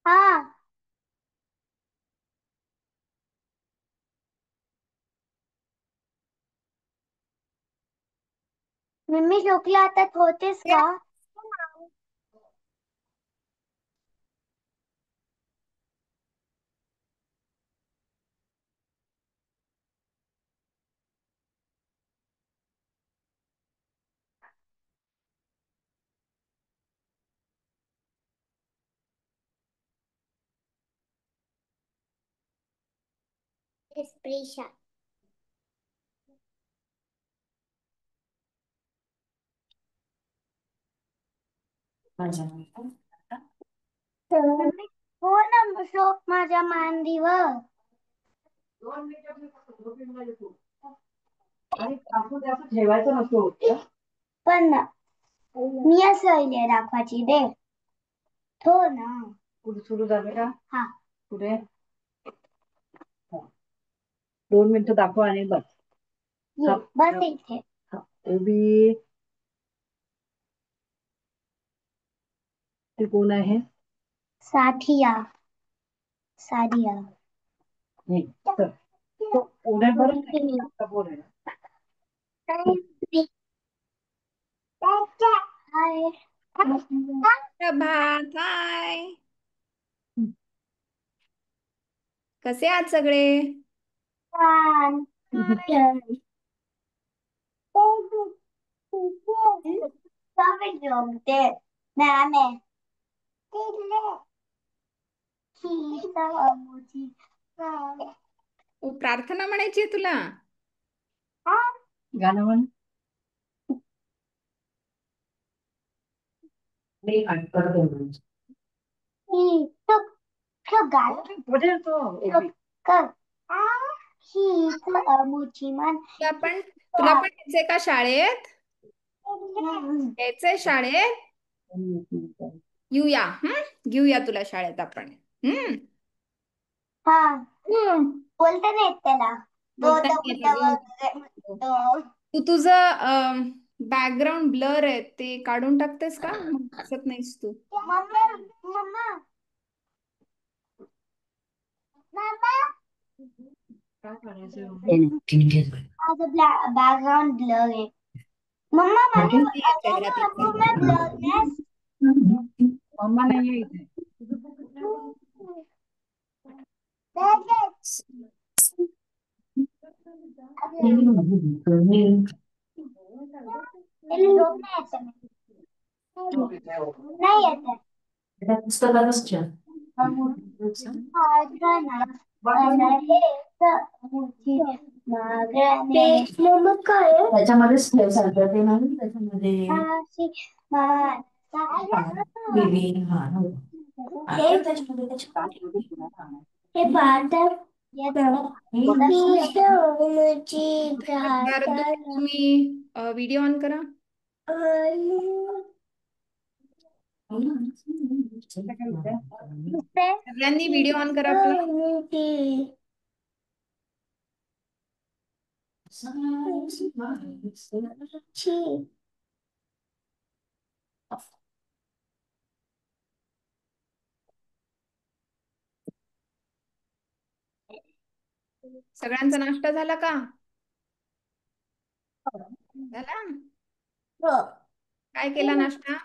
हाँ, मम्मी झोपली आता होतेस का? प्रिशा मम्मी हो ना शोक माझ्या मांडीवर. 2 मिनिटं आणि आपण त्याचं ठेवायचं नसतो पण मी असं दाखवायची दे हो ना. पुढे सुरू झालं का? हा पुढे 2 मिनिटं दाखवा आणि बस. बस इथे. उभी. ते कोण आहे? साथिया. सादिया. उड्या बरं बोल. हाय. प्रभात, हाय. कसे आहात सगळे? छान. जोगते मॅम आहे. प्रार्थना म्हणायची आहे तुला? गाणं म्हण. मी कर अमुची मान. तुला पण यायचंय का शाळेत? यायचंय शाळेत? येऊया. घेऊया तुला शाळेत आपण. हा हम्म. बोलता नाही येत त्याला. बोलता नाही येत अजून. तू तुझं बॅकग्राऊंड ब्लर आहे ते काढून टाकतेस का? मग दिसत नाहीस तू. मम्मा मम्मा मम्मा काय करायचं? बॅकग्राउंड ब्लर आहे. मम्मा नाहीये चेहरा मला तिचा. पूर्ण ब्लरनेस. मम्मा नाहीये इथे. नाही येत. पुस्तकातच ठेव. त्याच्यामध्येच ठेव सारखं ते नाही त्याच्यामध्ये हे पाहतात. भारद्वाज, तुम्ही व्हिडिओ ऑन करा. सगळ्यांनी व्हिडिओ ऑन करा आपला. सगळ्यांचा नाश्ता झाला का? झाला? काय केला नाश्ता?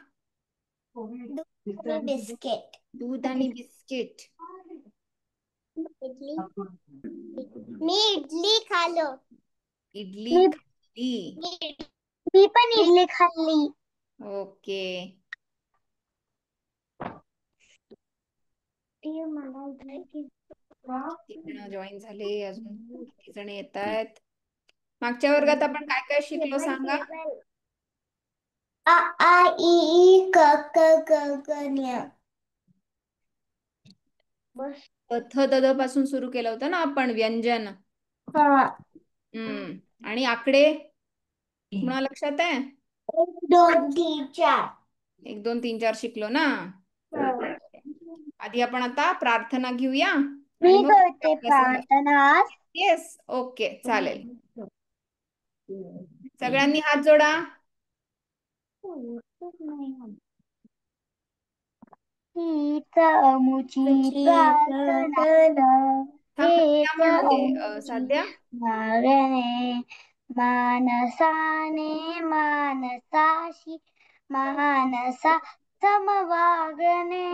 बिस्किट. दूध आणि बिस्किट. इडली. मी इडली खालो. इडली खाल्ली. मी पण इडली खाल्ली. ओके. किती जण जॉईन झाले? अजून किती जण येत आहेत? मागच्या वर्गात आपण काय काय शिकलो सांगा? आ आ ई ई क क ग ग ञ. थ द द पासून सुरू केलं होतं ना आपण व्यंजन. आणि आकडे कुणा लक्षात आहे? 1 2 3 4. 1 2 3 4 शिकलो ना. आधी आपण आता प्रार्थना घेऊया आणि मी मग करते प्रार्थना. येस, ओके, चालेल. सगळ्यांनी हात जोडा. हीच अमुची प्रार्थना हेच साध्या मागणे मानसाने मानसाशी मानसा समवागणे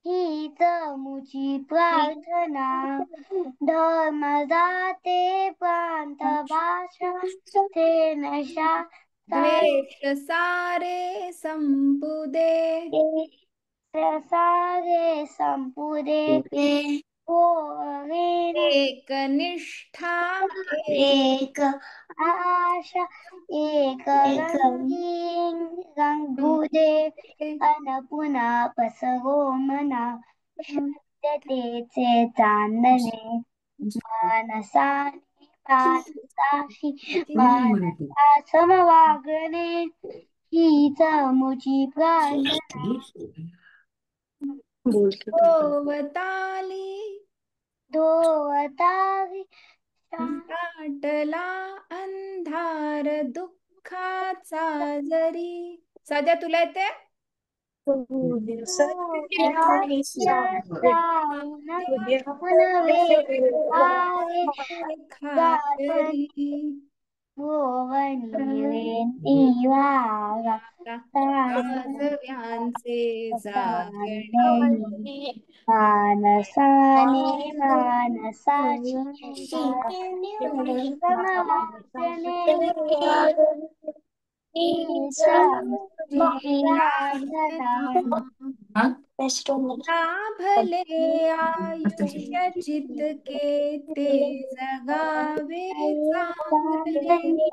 हीच मुची प्रार्थना धर्म जाते प्रांत भाषा ते नशा द्वेष सारे संपुदे सारे संपुदे हो एक निष्ठा एक आशा एक रंगीन रंगुदे अन पुन्हा पसरो मना शुद्धतेचे चांदणे मानसाने मानसाशी मानसा समवागणे हीच मुची प्रार्थना होवताली धोवतावी दाटला अंधार दुःखाचा जरी. साध्या तुला येते? खातरी काजव्यांचे जागणे मानसाने मानसाची समवागणे हीच आमची प्रार्थना लाभले आयुष्य जितके ते जगावे चांगले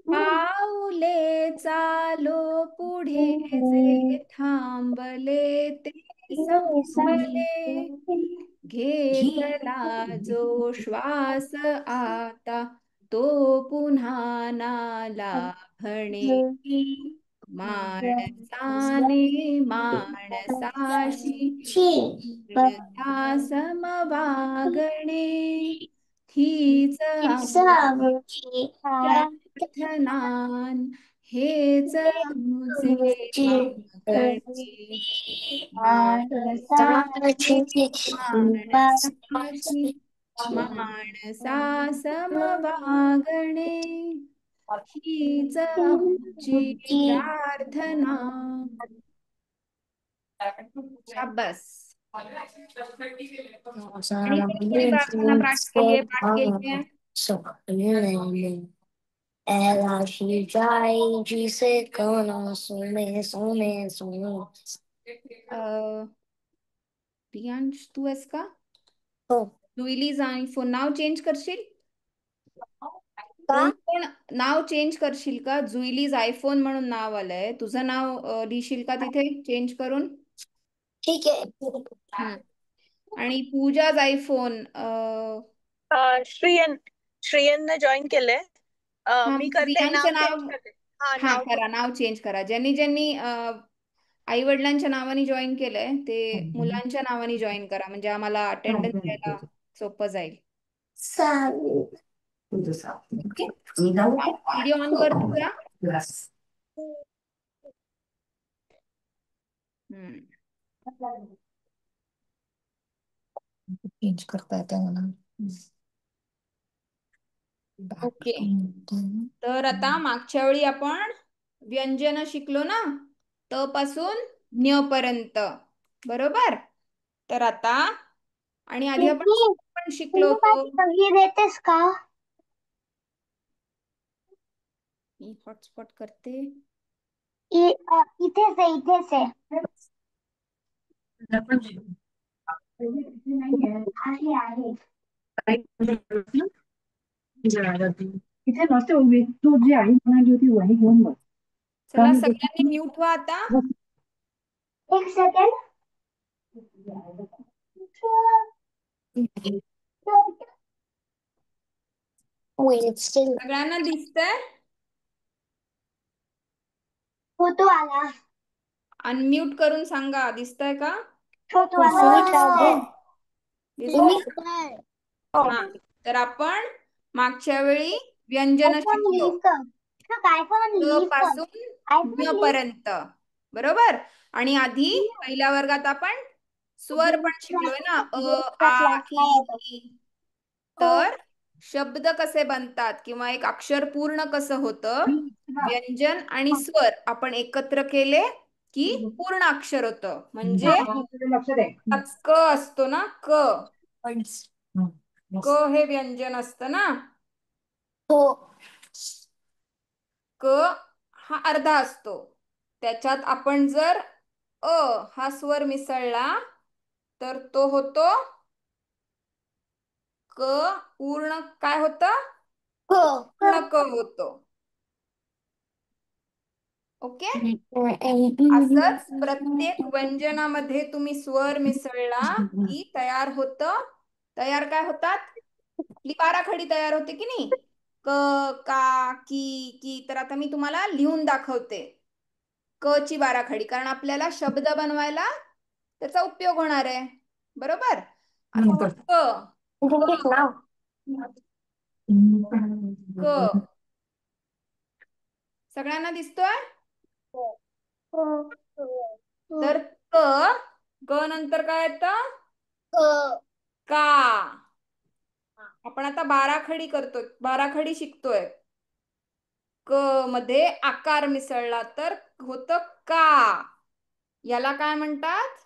पाऊले चालो पुढे जे थांबले ते संपले घेतला जो श्वास आता तो पुन्हा ना लाभणे माणसाने माणसाशी दृढता समवागणे हीच आमची प्रार्थना हेच आमचे मागणे माणसाने माणसाशी माणसा समवागणे हीच आमची प्रार्थना. शाबास. आणि कोणी प्रार्थना पाठ केली आहे? Ela vai dizer que nós somos. Priyansh तू आहेस का? हो. जुईलीज आणि फोन नाव चेंज करशील? का? कोण नाव चेंज करशील का? जुईलीज आयफोन म्हणून नाव आलंय, तुझं नाव लिहिशील का तिथे चेंज करून? ठीक आहे. आणि पूजाच आयफोन श्रेयन जॉईन केलंय. मी करते, नाव चेंज करते. हा करा, नाव चेंज करा. ज्यांनी ज्यांनी आई वडिलांच्या नावाने जॉईन केलंय ते मुलांच्या नावाने जॉईन करा, म्हणजे आम्हाला अटेंडन्स द्यायला सोपं जाईल. व्हिडिओ ऑन कर तुझा. चेंज करता येते मला. ओके. तर आता मागच्या वेळी आपण व्यंजन शिकलो ना, त पासून न्य पर्यंत, बरोबर? तर आता आणि आधी आपण शिकलो होतो. देतेस का? मी हॉटस्पॉट करते. इथेच आहे. इथे नसते उभी, तू जी आई म्हणाली होती वही घेऊन बघ. चला सगळ्यांनी म्यूट व्हा आता. एक सेकंड. सगळ्यांना दिसतंय? फोटो आला. अनम्यूट करून सांगा, दिसतंय का? फोटो आला. दिसतंय? हा, तर आपण मागच्या वेळी व्यंजन शिकलो काय पण त पासून न्य पर्यंत, बरोबर? आणि आधी पहिल्या वर्गात आपण स्वर पण शिकलोय ना, आ ई. तर शब्द कसे बनतात किंवा एक अक्षर पूर्ण कसं होतं, व्यंजन आणि स्वर आपण एकत्र केले की पूर्ण अक्षर होतं. म्हणजे लक्ष दे. क असतो ना, क हे व्यंजन असतं ना, क हा अर्धा असतो. त्याच्यात आपण जर हा स्वर मिसळला तर तो होतो क. पूर्ण काय होतं, पूर्ण क होतो. ओके. असंच प्रत्येक व्यंजनामध्ये तुम्ही स्वर मिसळला की तयार काय होतात, आपली बाराखडी तयार होते की नाही, क का की. तर आता मी तुम्हाला लिहून दाखवते क ची बाराखडी, कारण आपल्याला शब्द बनवायला त्याचा उपयोग होणार आहे. बरोबर. आता क सगळ्यांना दिसतोय. तर क नंतर काय येतं, का. आपण आता बाराखडी शिकतोय. क मध्ये आकार मिसळला तर होतं का. याला काय म्हणतात,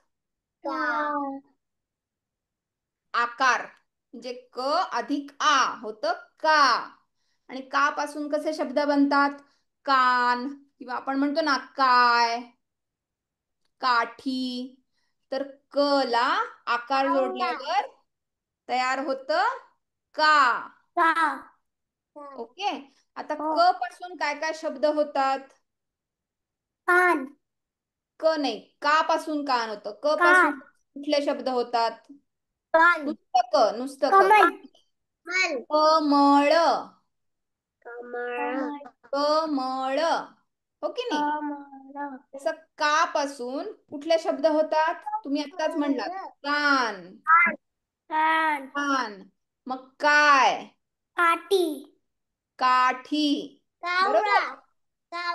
आकार. म्हणजे क अधिक आ होतं का. आणि का पासून कसे शब्द बनतात, कान, किंवा आपण म्हणतो ना काय, काठी. तर क ला आकार जोडल्यावर तयार होतं का. ओके. आता क पासून काय काय शब्द होतात, कान. क नाही, का पासून कान होतं. क पासून कुठले शब्द होतात, नुसतं क. कमळ, कमळ, हो की नाही. तसं का पासून कुठले शब्द होतात, तुम्ही आत्ताच म्हणलात, कान, कान. मग काय, काठी. काठी. बरोबर.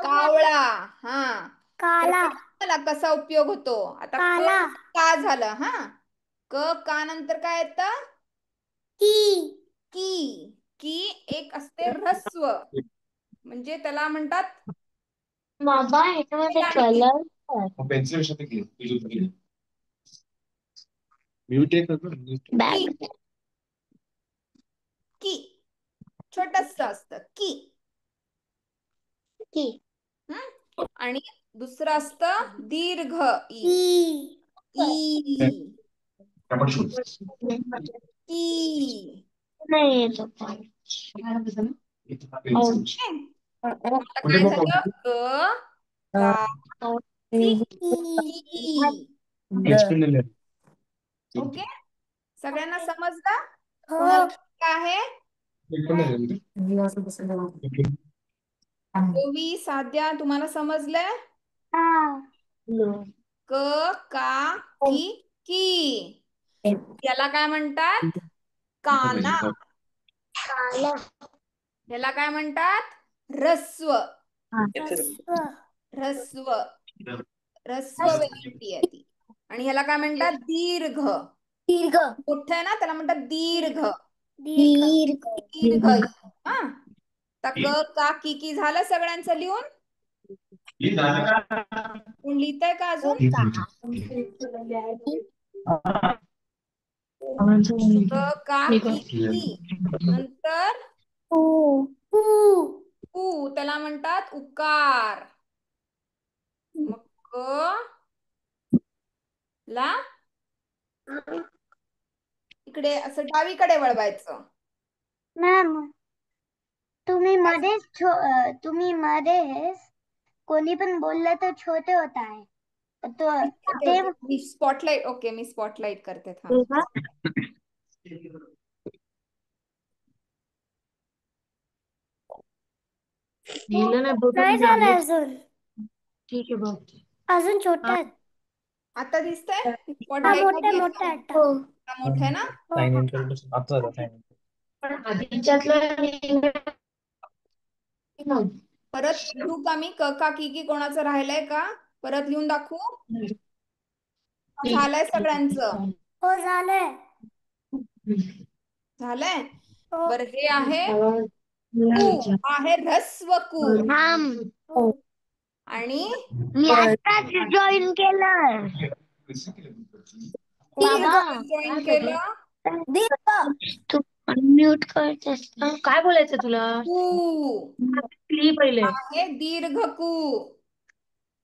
कावळा. हा. काला. मला कसा उपयोग होतो आता, काला. का झालं. हा, का नंतर काय येतं, की एक असते ह्रस्व, म्हणजे त्याला म्हणतात बाबा ह्याच्यामध्ये कलर की. की छोटस असतं की. आणि दुसरं असतं दीर्घ ई. ई. नाही येतो. काय झालं, का की. ओके. सगळ्यांना समजलं, कोणाला काय आहे. ओवी, साध्या, तुम्हाला समजलंय. क का की. याला काय म्हणतात, काना. याला काय म्हणतात, ह्रस्व. ह्रस्व वेलांटी आहे ती. आणि ह्याला काय म्हणतात, दीर्घ. मोठं आहे ना, त्याला म्हणतात दीर्घ. दीर्घ. हा. आता क का की झालं सगळ्यांचं लिहून. कोण लिहितंय का अजून, क का की. नंतर त्याला म्हणतात उकार. मग क ला इकडे असं डावीकडे वळवायचं. मॅम, तुम्ही मध्येच कोणी पण बोललं तर छोटे होत आहे. मी स्पॉटलाइट, ओके, मी स्पॉटलाइट करते. नाही झालं अजून. ठीक आहे बघ, अजून छोटा आहे. आता दिसतंय स्पॉटलाइट. मोठं आहे ना. परत लिहू का मी, क का की कोणाचं राहिलंय का. परत लिहून दाखवू? झालंय सगळ्यांचं? हो झालंय. झालंय. बरं, हे आहे कू, आहे ऱ्हस्व कू. आणि मी आताच जॉईन केलं. जॉईन केलं तू म्यूट करतेस का? काय बोलायचं तुला? कू, पहिले आहे दीर्घ कू.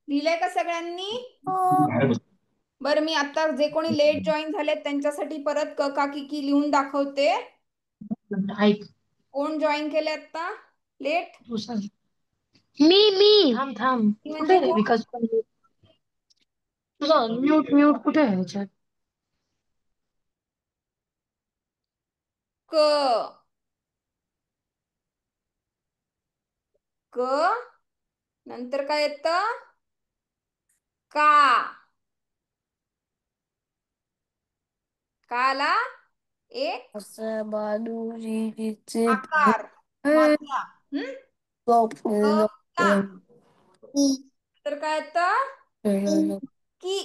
लिहिलंय का सगळ्यांनी? बरं, मी आता जे कोणी लेट जॉईन झाले त्यांच्यासाठी परत क का की की लिहून दाखवते. ऐक. कोण जॉईन केले आता लेट? मी थांब. म्हणजे कोण? विकास तुझा म्यूट कुठे आहे ह्याच्यात? क, क नंतर काय येतं? का. काला एक आकार, मात्रा. तर काय येतं? की.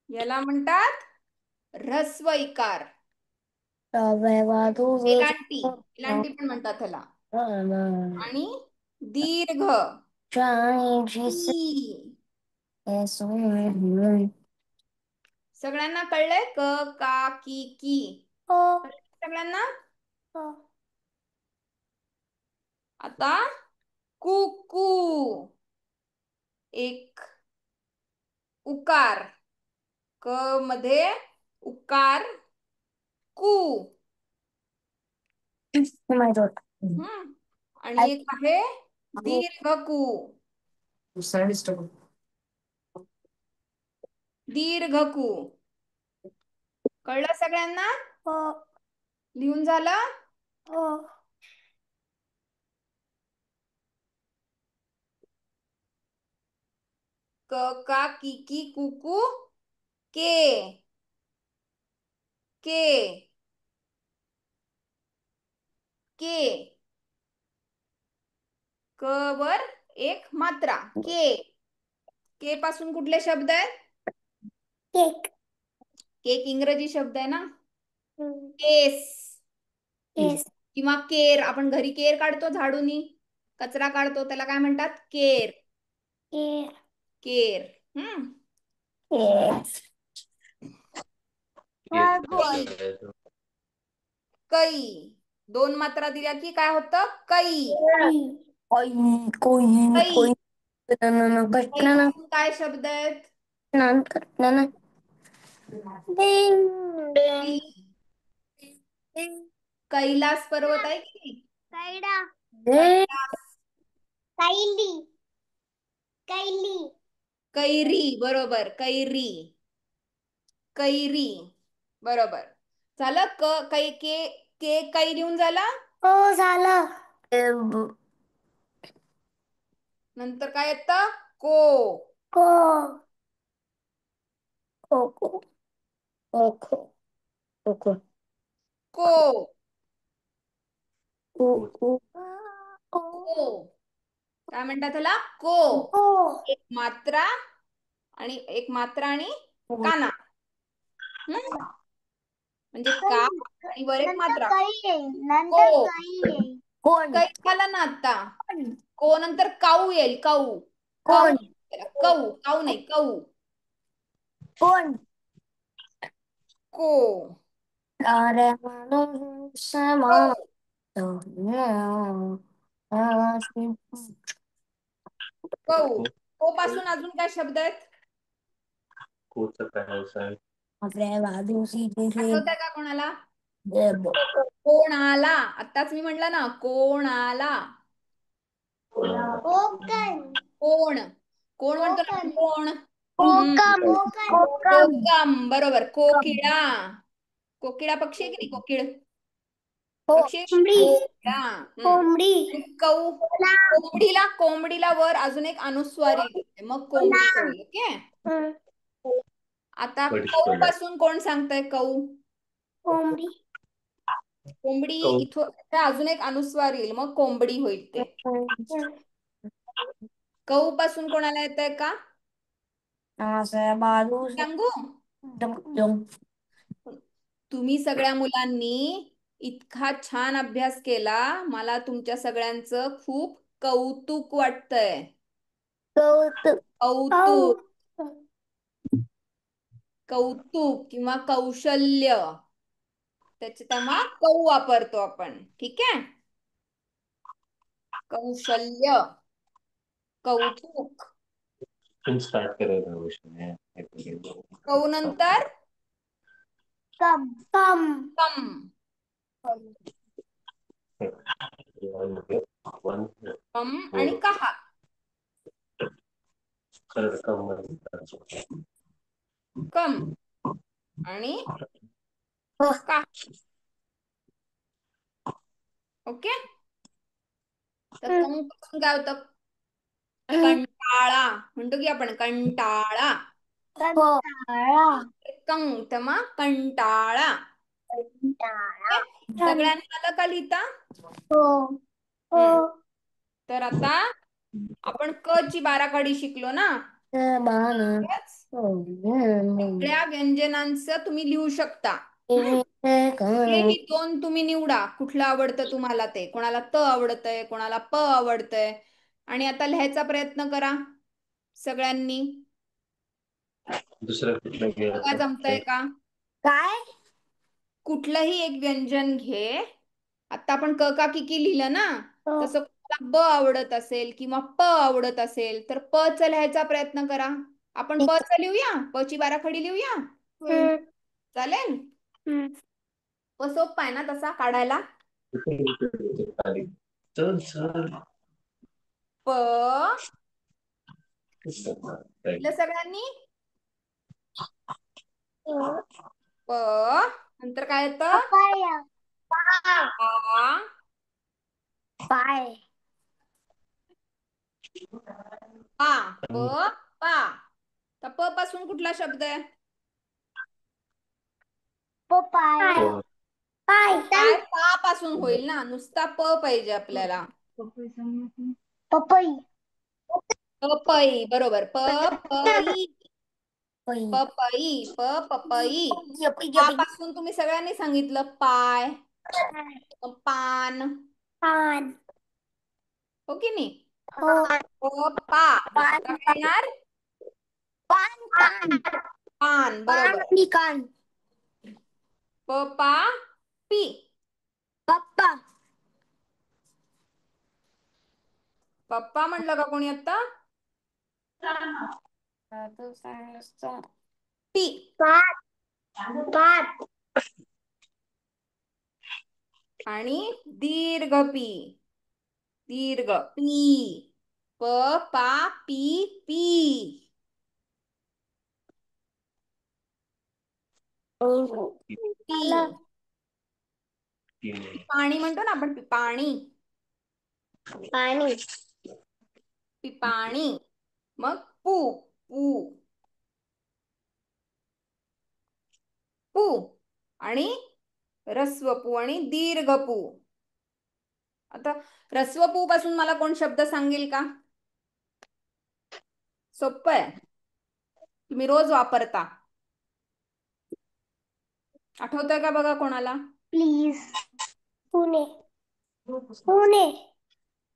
याला म्हणतात ऱ्हस्व इकार. एलांटी, एलांटी पण म्हणतात त्याला. आणि दीर्घ ई. सगळ्यांना कळलंय? क का की. सगळ्यांना? आता कुकू, एक उकार. क मध्ये उकार कू. आणि एक आहे दीर्घ कू. दीर्घ कू. कळलं सगळ्यांना? लिहून झालं? क का की कुकू के. के, के. क वर एक मात्रा के. के पासून कुठले शब्द आहेत? केक. केक इंग्रजी शब्द आहे ना. केस किंवा केर. आपण घरी केर काढतो झाडूनी, कचरा काढतो, त्याला काय म्हणतात? केर. केर. कै. दोन मात्रा दिल्या की काय होतं? कै. कै. काय शब्द आहेत? कैलास पर्वत आहे की कैलास. कैरी, बरोबर. कैरी, कैरी. बरोबर. झालं? क कै के कै लिहून झाला? हो झालं. नंतर काय येतं? को. को. को. काय म्हणतात त्याला? को. एक मात्रा आणि काना. म्हणजे का आणि वर एक मात्रा. को. कै झाला ना आता. को नंतर काऊ येईल. काऊ. काऊ, काऊ नाही, काऊ. को. कऊ. को पासून अजून काय शब्द आहेत? आठवतंय का कोणाला? कोणाला. आताच मी म्हटलं ना, कोणाला. कोण. कोण म्हणतो ना कोण? कोकम, बरोबर. कोकिळा. कोकिळा पक्षी आहे की नाही? कोकिळ पक्षी आहे की नाही? कोकिळा. कोंबडीला, कोंबडीला वर अजून एक अनुस्वारी येते, मग कोंबडी होईल. ओके. आता कऊ पासून कोण सांगताय? कऊ. कोंबडी इथं अजून एक अनुस्वार येईल, मग कोंबडी होईल ते. कऊ पासून कोणाला येत आहे का सांगू? तुम्ही सगळ्या मुलांनी इतका छान अभ्यास केला, मला तुमच्या सगळ्यांचं खूप कौतुक वाटतंय. कौतुक कौतुक किंवा कौशल्य, त्याचे तेव्हा कौ वापरतो आपण. ठीक आहे, कौशल्य, कौतुक. स्टार्ट करायला कौ नंतर कम कम कम. कम आणि कहा. कम आणि का. ओके, तर कम पासून काय होतं? कंटाळा म्हणतो की आपण, कंटाळा. कंटाळा कंग तेव्हा कंटाळा. कंटाळा. सगळ्यांनी आलं का लिहिता? हो हम्म. तर आता आपण क ची बाराखडी शिकलो ना. सगळ्या व्यंजनांचं तुम्ही लिहू शकता. कुठलेही दोन तुम्ही निवडा, कुठलं आवडतं तुम्हाला ते. कोणाला त आवडतंय, कोणाला प आवडतंय. आणि आता लिहायचा प्रयत्न करा सगळ्यांनी. दुसरं कुठलं बघा जमतंय का? काय? कुठलंही एक व्यंजन घे. आता आपण क का की लिहिलं ना, तसं कोणाला ब आवडत असेल किंवा प आवडत असेल तर प च लिहायचा प्रयत्न करा. आपण प च लिहूया, प ची बाराखडी लिहूया. चालेल? प सोपा आहे ना तसा काढायला. प लिहिलं सगळ्यांनी? प नंतर काय येतं? पपाया आ, पाय पा. प पा. तर प पासून कुठला शब्द आहे? पपाया पाय काय पा पासून होईल ना, नुसता प पाहिजे आपल्याला. पपई पपई, बरोबर. पपई, पपई, पपई. पासून तुम्ही सगळ्यांनी सांगितलं पाय, पान. पान हो की नाही? पा दुसरा काय पान येणार? पान पान, बरोबर. कान पा पी. पप्पा पप्पा म्हणलं का कोणी आता? पी. पात आणि दीर्घ पी. दीर्घ पी. प पा पी पी. पी. पाणी म्हणतो ना आपण, पाणी. पाणी पाणी. मग पू. पू. पू आणि ऱ्हस्व पू आणि दीर्घ पू. आता ऱ्हस्व पू पासून मला कोण शब्द सांगेल का? सोपं आहे, तुम्ही रोज वापरता. आठवतंय का बघा कोणाला? प्लीज पुणे पुणे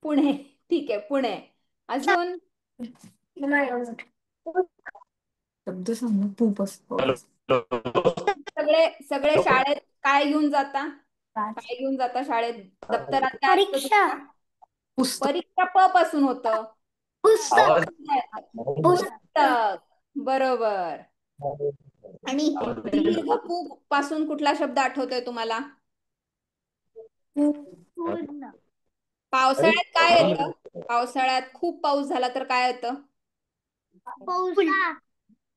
पुणे. ठीक आहे, पुणे. अजून शब्द सांग तू बस सगळे सगळे शाळेत काय घेऊन जाता? काय घेऊन जाता शाळेत? दप्तरात काय असतं परीक्षा तुमच्या? परीक्षा प पासून होतं. पुस्तक पुस्तक, बरोबर. आणि दीर्घ पू पासून कुठला शब्द आठवतोय तुम्हाला? पूर्ण पावसाळ्यात काय येतं? पावसाळ्यात खूप पाऊस झाला तर काय येतं? पावसा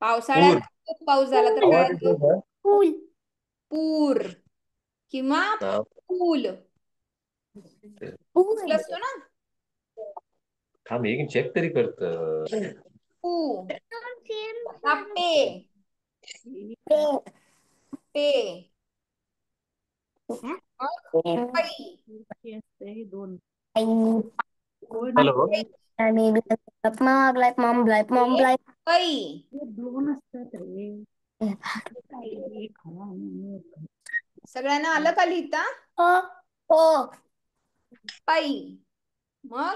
पावसाळ्यात खूप पाऊस झाला तर काय येतं? पूल पूर किंवा पूल. पूल असतो ना. थांब एक चेक तरी करत. पू. आता पे. पे. मग पै. हॅलो. पै. दोन असतात रे. सगळ्यांना आलं का लिहिता? पै. मग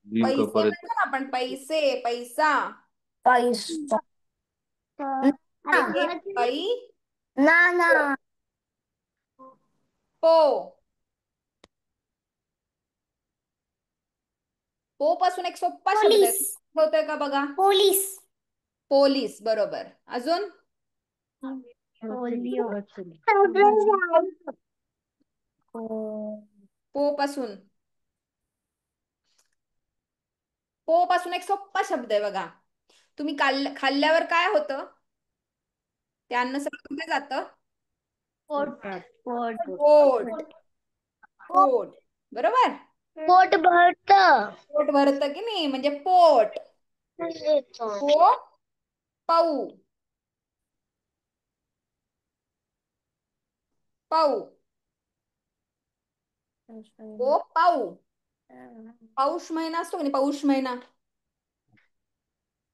लिहू का पैसे परत? म्हणतो ना आपण, पैसे, पैसा. पै. पो. पो पासून एक सोप्पा शब्द आहे, होतोय का बघा? पोलीस. पोलीस, बरोबर. अजून? पो पासून. पो पासून एक सोप्पा शब्द आहे बघा. तुम्ही खाल्ल्यावर काय होतं? ते अन्न सगळं कुठे जातं? पोट. पोट, बरोबर. पोट भरत. पोट भरतं की नाही, म्हणजे पोट. पो. पाऊ. पाऊ. पो पाऊ. पौष महिना असतो की नाही, पौष महिना.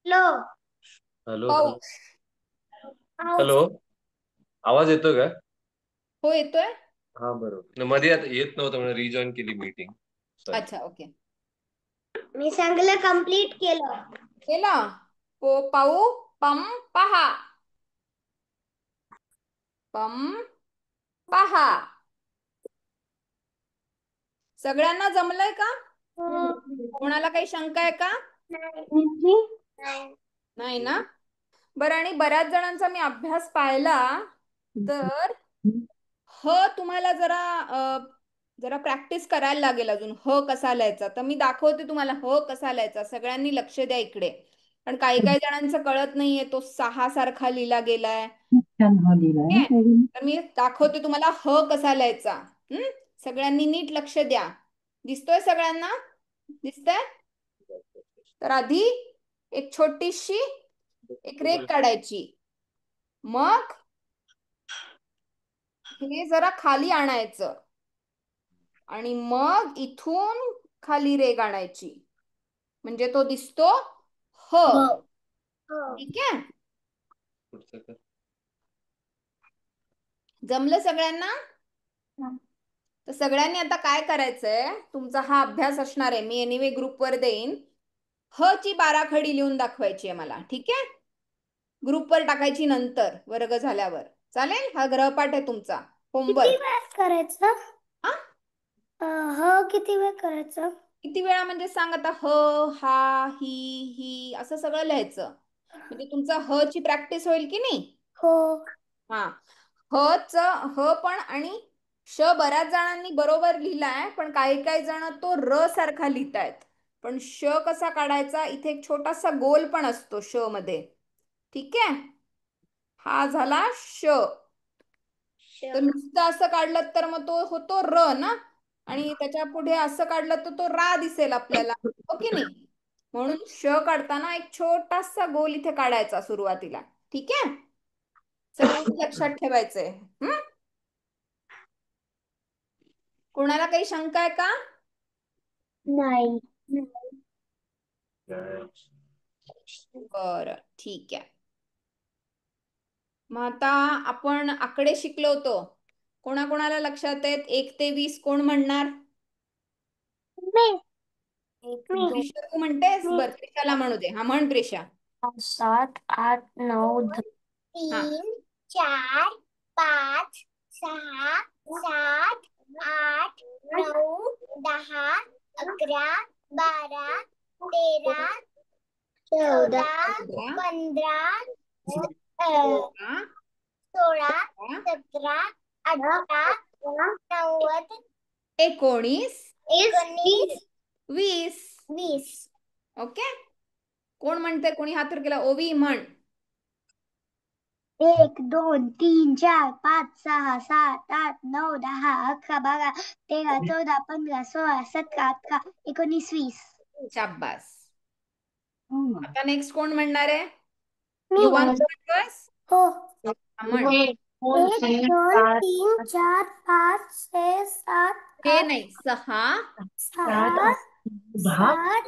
हॅलो. पौष. हॅलो. आवाज येतो का? हो, येतोय. हा, बरोबर. मध्ये आता येत नव्हतं म्हणून रिजॉईन केली मीटिंग. अच्छा, ओके. मी सगळं कंप्लीट केलं. केला. पो पाऊ पम पहा. पम पहा. सगळ्यांना जमलंय का? कोणाला काही शंका आहे का? नाही ना. बरं, आणि बऱ्याच जणांचा मी अभ्यास पाहिला, तर तुम्हाला जरा प्रॅक्टिस करायला लागेल अजून. कसा लिहायचा, तर मी दाखवते तुम्हाला कसा लिहायचा. सगळ्यांनी लक्ष द्या इकडे. पण काही काही जणांचं कळत नाहीये, तो 6 सारखा लिहिला गेलाय. तर मी दाखवते तुम्हाला कसा लिहायचा. सगळ्यांनी नीट लक्ष द्या. दिसतोय सगळ्यांना? दिसतंय? तर आधी एक छोटीशी एक रेघ काढायची. मग हे जरा खाली आणायचं आणि मग इथून खाली रेघ आणायची, म्हणजे तो दिसतो ठीक आहे. जमलं सगळ्यांना? तर सगळ्यांनी आता काय करायचंय, तुमचा हा अभ्यास असणार आहे, मी एनिवे ग्रुपवर देईन. ची बाराखडी लिहून दाखवायची आहे मला, ठीक आहे. ग्रुपवर टाकायची नंतर वर्ग झाल्यावर. चालेल? हा गृहपाठ आहे तुमचा, होमवर्क. किती वेळ करायचं? किती वेळ करायचं? किती वेळा म्हणजे सांग आता. हा, ही, ही असं सगळं लिहायचं, म्हणजे तुमचा ची प्रॅक्टिस होईल की नाही. हा. पण आणि बऱ्याच जणांनी बरोबर लिहिलाय, पण काही काही जण तो सारखा लिहितायत. पण कसा काढायचा, इथे एक छोटासा गोल पण असतो मध्ये, ठीक आहे. हा झाला तर नुसतं असं काढलं तर मग तो होतो ना, आणि त्याच्या पुढे असं काढलं तर तो रा दिसेल आपल्याला, हो की नाही. म्हणून काढताना एक छोटासा गोल इथे काढायचा सुरुवातीला, ठीक आहे. सगळ्यांनी लक्षात ठेवायचंय. कोणाला काही शंका आहे का? नाही. बरं, ठीक आहे. मग आता आपण आकडे शिकलो होतो. कोणाकोणाला लक्षात आहेत? 1 ते 20 कोण म्हणणार? प्रिशा, तू म्हणतेस? बरं, प्रिशाला म्हणू दे. हा, म्हण प्रिशा. 7, 8, 9, 10. हा. 3, 4, 5, 6, 7, 8, 9, 10, 11, 12, 13, 14, 15, 16, 17, 18, 19, 19, 20. 20. ओके. कोण म्हणते? कोणी हात वर केला? ओवी म्हण. 1, 2, 3, 4, 5, 6, 7, 8, 9, 10, 11, 12, 13, 14, 15, 16, 17, 18, 19, 20. शाब्बास. आता नेक्स्ट कोण म्हणणार आहे? युवान म्हणतोयस? म्हण. 1, 2, 3, 4, 5, 6, 7, हे 8, नाही, 6, 7, 10, 7,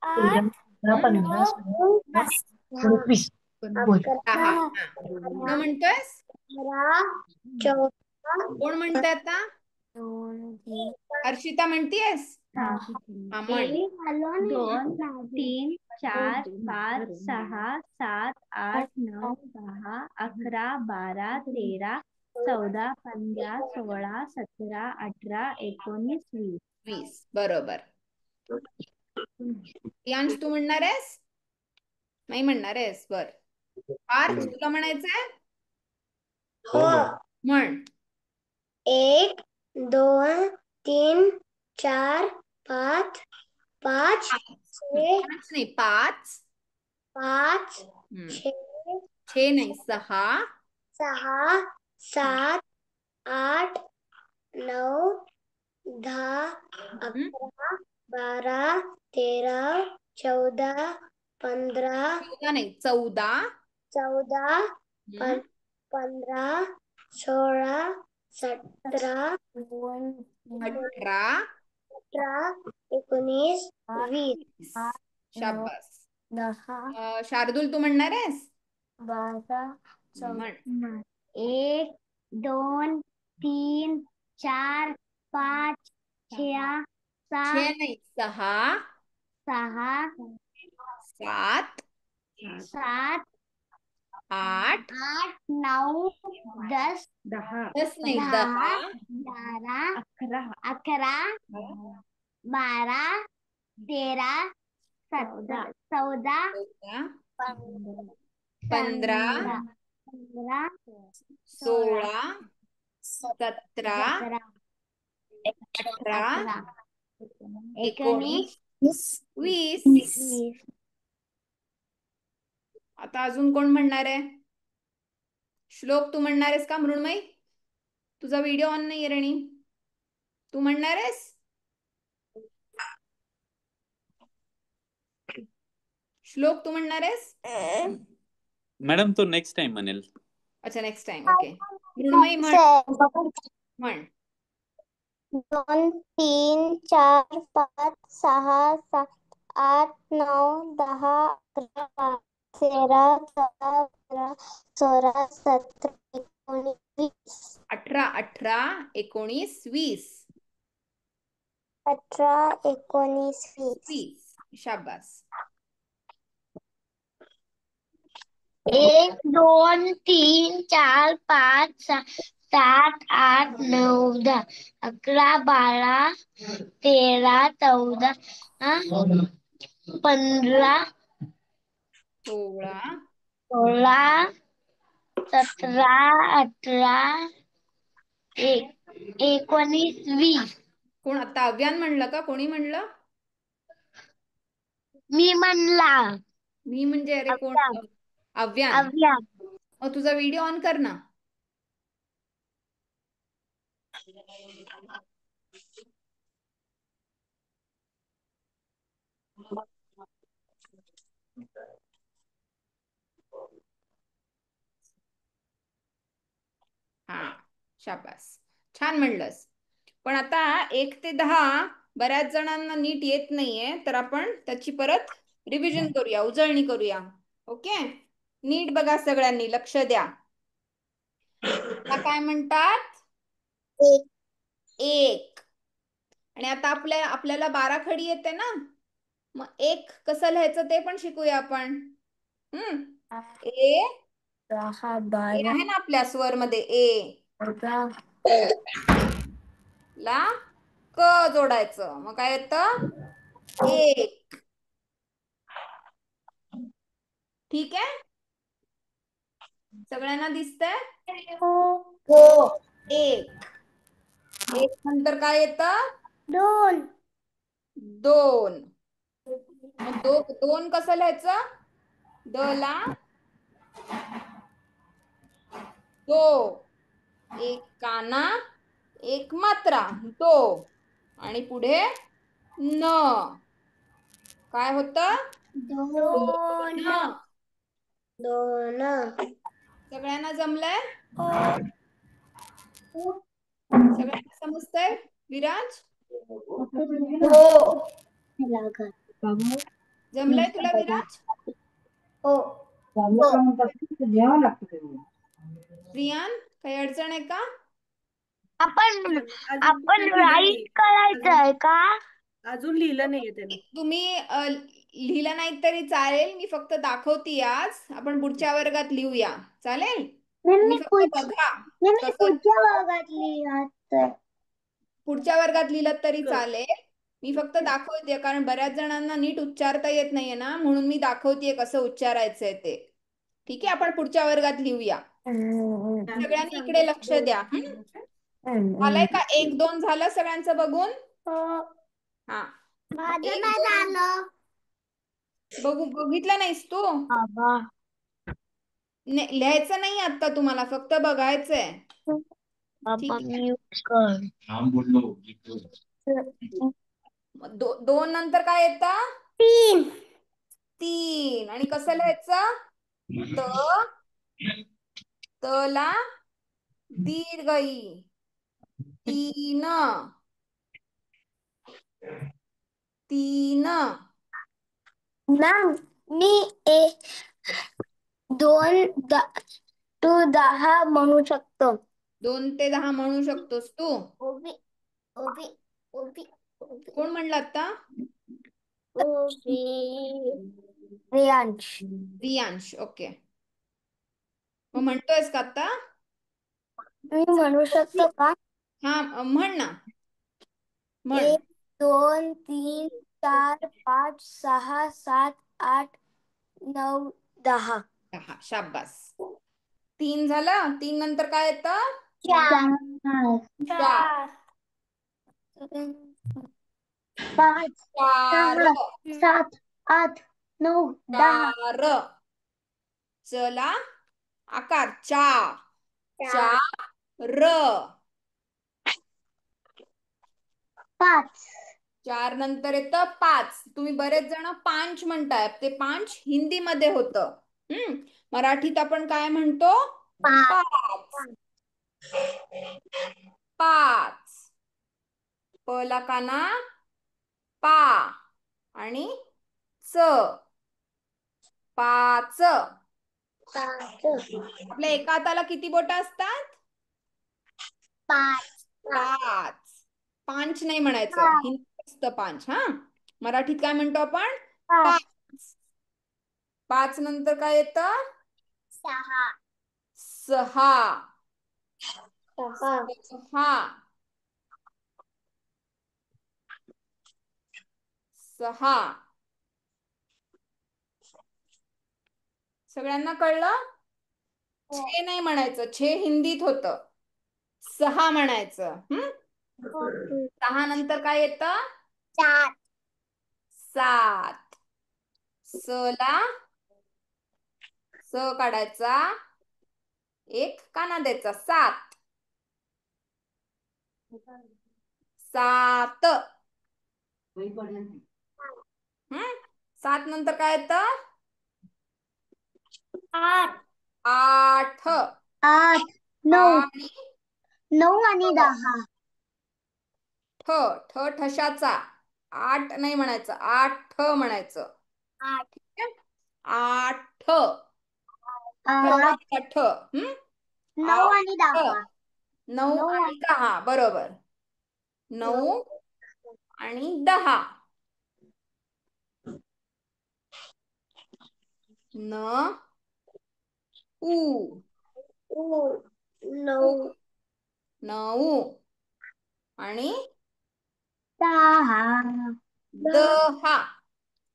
8, 15, 16, 29. 10. हा. पूर्ण म्हणतोयस? 14, कोण म्हणतंय आता? हर्षिता म्हणतीयस? हा म्हण. 1, 2, 3, 4, 5, 6, 7, 8, 9, 10, 11, 12, 13, 14, 15, 16, 17, 18, 19, 20. 20. बरोबर. प्रियांश तू म्हणणार आहेस? नाही म्हणणार आहेस? बर. पार्थ तुला म्हणायचंय? म्हण. 1, 2, 3, 4, 5, 5, 6, 5 नाही 5. 5, 6, 6 नाही 6, 6, 7, 8, 9, 10, 11, 12, 13, 14, 15, 14 नाही 14, 14, 15, 16, 17, 18, 19, 20. शाबास. 10, शार्दूल तू म्हणणार आहेस? 12, म्हण. 1, 2, 3, 4, 5, 6, 6 7, नाही 6, 6, 7, 7, 8, 8, 9, 10, 10 नाही 10, 11, 12, 13, 14, 15, 16, 17, 18, 19, 20. आता अजून कोण म्हणणार आहे? श्लोक तू म्हणणार आहेस का मृण्मयी? तुझा व्हिडिओ ऑन नाहीये रेणी. तू म्हणणार आहेस? श्लोक तू म्हणणार आहेस? मॅडम तो नेक्स्ट टाइम म्हणेल. अच्छा नेक्स्ट टाइम. ओके. मृण्मयी म्हण. 2, 3, 4, 5, 6, 7, 8, 9, 10, 11, 13, 14, 16, 17, 19, 20. 18, 19, 20. 18, 19, 20. शाबास. 1, 2, 3, 4, 5, 6, 7, 8, 9, 10, 11, 12, 13, 14, 15, 16, 17, 18, 19, 20. कोण आता अव्यान म्हणलं का? कोणी म्हणलं? मी म्हणला. मी म्हणजे अरे कोण? अव्यान. मग तुझा व्हिडिओ ऑन कर ना. हा शाबास. छान म्हणलंस. पण आता 1 ते 10 बऱ्याच जणांना नीट येत नाहीये, तर आपण त्याची परत रिव्हिजन करूया, उजळणी करूया. ओके. नीट बघा, सगळ्यांनी लक्ष द्या. काय म्हणतात? 1. आणि आता आपल्याला 12 खडी येते ना, मग 1 कसं लिहायचं ते पण शिकूया आपण. ए आहे ना आपल्या स्वर मध्ये ए ला क जोडायचं, मग काय येतं? 1. ठीक आहे. सगळ्यांना दिसतंय? 1 नंतर काय येतं? 2. मग 2 कसं लिहायचं? द ला दो, 1 काना 1 मात्रा दो, आणि पुढे न काय होतं? 2. सगळ्यांना जमलंय? सगळ्यांना समजतंय? विराज? लागत. जमलंय तुला विराज? हो. बाबा काय म्हणतात जेवावं लागतं ते. प्रियान, काही अडचण आहे का? आपण राईट करायचं आहे का? अजून लिहिलं नाहीये त्याने. तुम्ही लिहिलं नाही तरी चालेल, मी फक्त दाखवते आज. आपण पुढच्या वर्गात लिहूया, चालेल? तुम्ही फक्त बघा कसं. पुढच्या वर्गात लिहायचं. पुढच्या वर्गात लिहिलं तरी चालेल, मी फक्त दाखवते, कारण बऱ्याच जणांना नीट उच्चारता येत नाहीये ना, म्हणून मी दाखवतेय कसं उच्चारायचंय ते. ठीक आहे, आपण पुढच्या वर्गात लिहूया. सगळ्यांनी इकडे लक्ष द्या. झालंय का? 1, 2 झालं सगळ्यांचं बघून? हा, माझं नाही झालं. बघितलं नाहीस तू? बाबा लिहायचं नाही आता तुम्हाला, फक्त बघायचंय. बाबा म्यूट कर. दोन नंतर काय येतं? 3. 3. आणि कसं लिहायचं? तला दीर्घ ई. 3. 3. मी 2 म्हणू शकतो. 2 ते 10 म्हणू शकतोस तू? ओबी ओबी ओबी ओबी कोण म्हणलं आता? ओबी रियांश. रियांश. ओके, मग म्हणतोयस का आता? मी म्हणू शकतो का? हा, म्हण ना, म्हण. 1 2 3 4 5 6 7 8 9 10. 10. शाबास. 3 झालं. 3 नंतर काय येतं? 4 4. 5 4. 7 8 9 10. 4. चला आकार चा. 4. 5 4 नंतर येतं 5. तुम्ही बरेच जण 5 म्हणताय, ते 5 हिंदीमध्ये होतं. मराठीत आपण काय म्हणतो? 5. 5. पला काना पा आणि च. 5. आपल्या एका हाताला किती बोट असतात? 5. 5 नाही म्हणायचं, हिंदीत असतं 5. हा, मराठीत काय म्हणतो आपण? 5. 5 नंतर काय येतं? 6 6. 6. सगळ्यांना कळलं? छे नाही म्हणायचं, छे हिंदीत होतं. 6 म्हणायचं. 6 नंतर काय येतं? 7. सला स काढायचा, एक काना द्यायचा. 7. 7. 7 नंतर काय येतं? 8. 8 9 आणि 10. ठ ठशाचा. 8 नाही म्हणायचं, 8 म्हणायचं. 8. 8. 9 आणि 10. 9 आणि 10. बरोबर. 9 आणि 10. न उ. 9 आणि 10.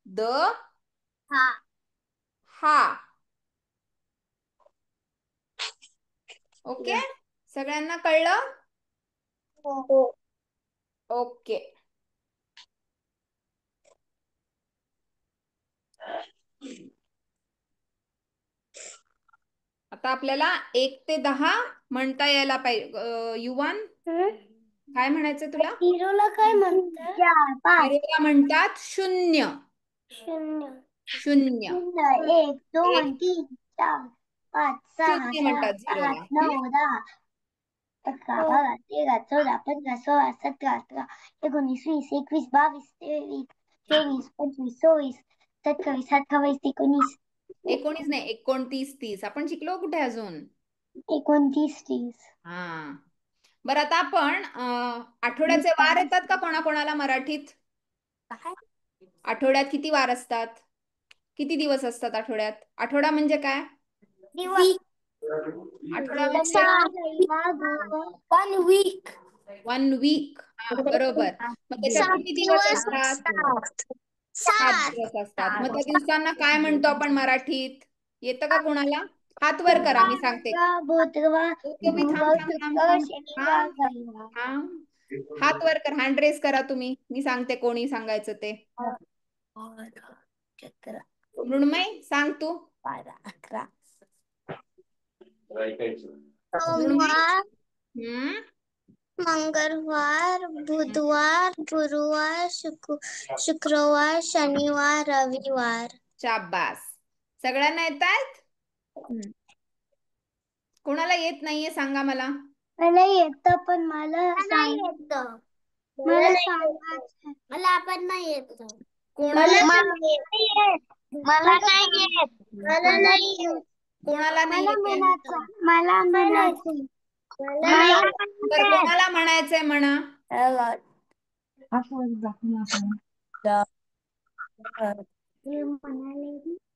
10. हा. ओके, सगळ्यांना कळलं? ओके. आता आपल्याला 1 ते 10 म्हणता यायला पाहिजे. युवन, काय म्हणायचं तुला? हिरोला काय म्हणतात? 0ला म्हणतात 0. 0. 1 2 3 4 5 6 शून्य म्हणतात 7 8 0ला. 9 10 11 12 13 14 15 16 17 18 19 20 21 22 23 23, 25, 26, 27, 28, 19. 19 नाही, 29, 30. आपण शिकलो कुठे अजून? 29, 30. हा. बरं, आता आपण आठवड्याचे वार येतात का कोणाकोणाला मराठीत? आठवड्यात किती वार असतात? किती दिवस असतात आठवड्यात? आठवडा म्हणजे काय? आठवडा म्हणजे 1 week. 1 वीक. हा, बरोबर. मग त्याच्यात किती दिवस असतात? 7 दिवस असतात. मग त्या दिवसांना काय म्हणतो आपण मराठीत? येतं का कोणाला? हात वर करा, मी सांगते. बुधवार, तुम्ही थांब थांब थांब थांब. शनिवार, हा, हात वर कर, हँड रेस करा तुम्ही. मी सांगते कोणी सांगायचं ते. मृण्मय, सांग तू. 12, 11. ऐकायचं. सोमवार, हम्म. मंगळवार, बुधवार, गुरुवार, शुक्रवार, शनिवार, रविवार. शाबास. सगळ्यांना येत आहेत? कोणाला येत नाहीये सांगा मला. मला येतं, पण मला येत. मला सांगायचं. मला पण नाही येत. कोणाला नाही येत. मला नाही येत. मला नाही येत. कोणाला नाही येते? मला म्हणायचं. तर कोणाला म्हणायचंय म्हणा.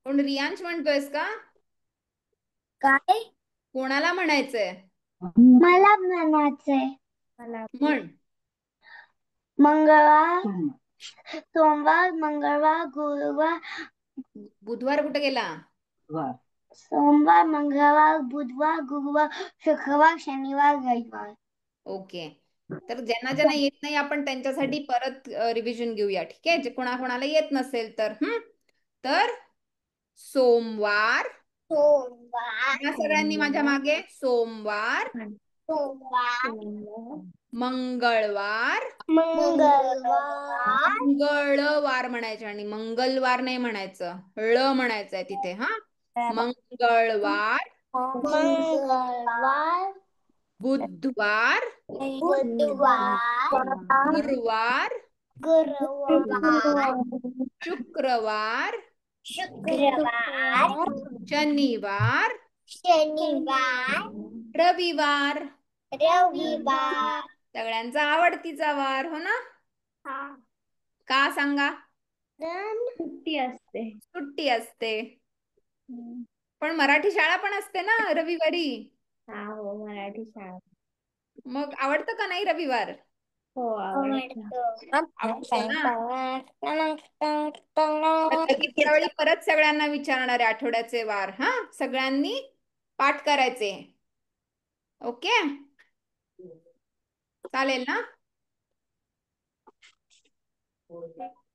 कोण रियांश म्हणतोयस का? काय? कोणाला म्हणायचंय? मला म्हणायचंय. म्हण. मंगळवार, सोमवार, मंगळवार, गुरुवार, बुधवार कुठे गेला? सोमवार, मंगळवार, बुधवार, गुरुवार, शुक्रवार, शनिवार, रविवार. ओके. तर ज्यांना ज्यांना येत नाही आपण त्यांच्यासाठी परत रिव्हिजन घेऊया, ठीक आहे? जे कोणाकोणाला येत नसेल तर. तर सोमवार. या सगळ्यांनी माझ्या मागे. सोमवार, मंगळवार, मंगळवार म्हणायचं आणि मंगलवार नाही म्हणायचं, ळ म्हणायचंय तिथे. हा, मंगळवार, बुधवार, गुरुवार, शुक्रवार, शनिवार, रविवार. सगळ्यांचा आवडतीचा वार, हो ना? का सांगा? सुट्टी असते. सुट्टी असते. पण मराठी शाळा पण असते ना रविवारी. हो, मराठी शाळा. मग आवडतं का नाही रविवार? हो, आवडतं ना? लगेचच्या वेळी परत सगळ्यांना विचारणारे आठवड्याचे वार. हा, सगळ्यांनी पाठ करायचे. ओके, चालेल ना?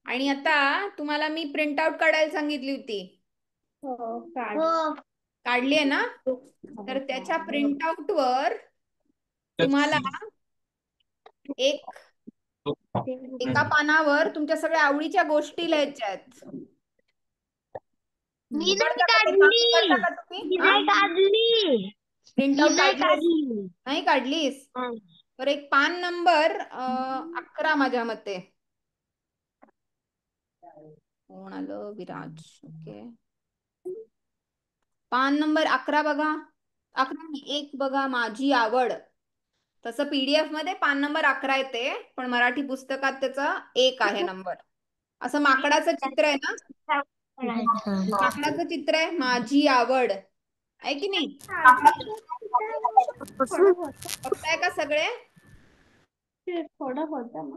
आणि आता तुम्हाला मी प्रिंट आउट काढायला सांगितली होती. काढली आहे ना? तर त्याच्या प्रिंट आउट वर तुम्हाला एका पानावर तुमच्या सगळ्या आवडीच्या गोष्टी लिहायच्या आहेत. मी उघडता का ते? काढली. उघडता का तुम्ही? प्रिंट आउट काढलीस? नाही काढलीस? तर एक पान नंबर 11 माझ्या मते. कोण आलं? विराज. ओके, पान नंबर 11 बघा. 1 बघा, माझी आवड. तसं पीडीएफ मध्ये पान नंबर 11 येते, पण मराठी पुस्तकात त्याचा 1 आहे नंबर. असं माकडाचं चित्र आहे ना? माकडाचं चित्र आहे, माझी आवड आहे की नाही? बघताय का सगळे? थोडं होतं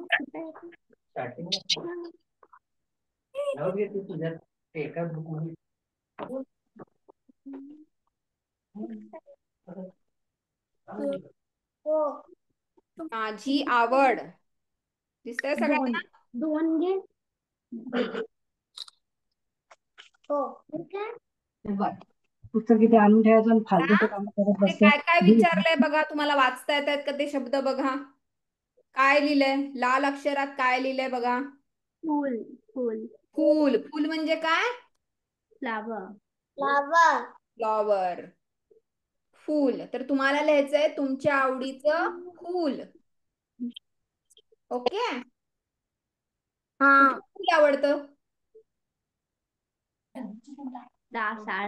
माझी आवड दिसतंय सगळ्यांना? 2 घे. पुस्तक इथे आणून ठेवायचं आणि फालतूचं काम करत ते बसते. काय काय विचारलंय बघा, तुम्हाला वाचता येत आहेत का ते शब्द? बघा काय लिहिलंय, लाल अक्षरात काय लिहिलंय बघा. फूल. फूल. फूल म्हणजे काय? फ्लावर. फ्लॉवर. फूल. तर तुम्हाला लिहायचंय तुमच्या आवडीचं फूल. ओके, फुल आवडतं?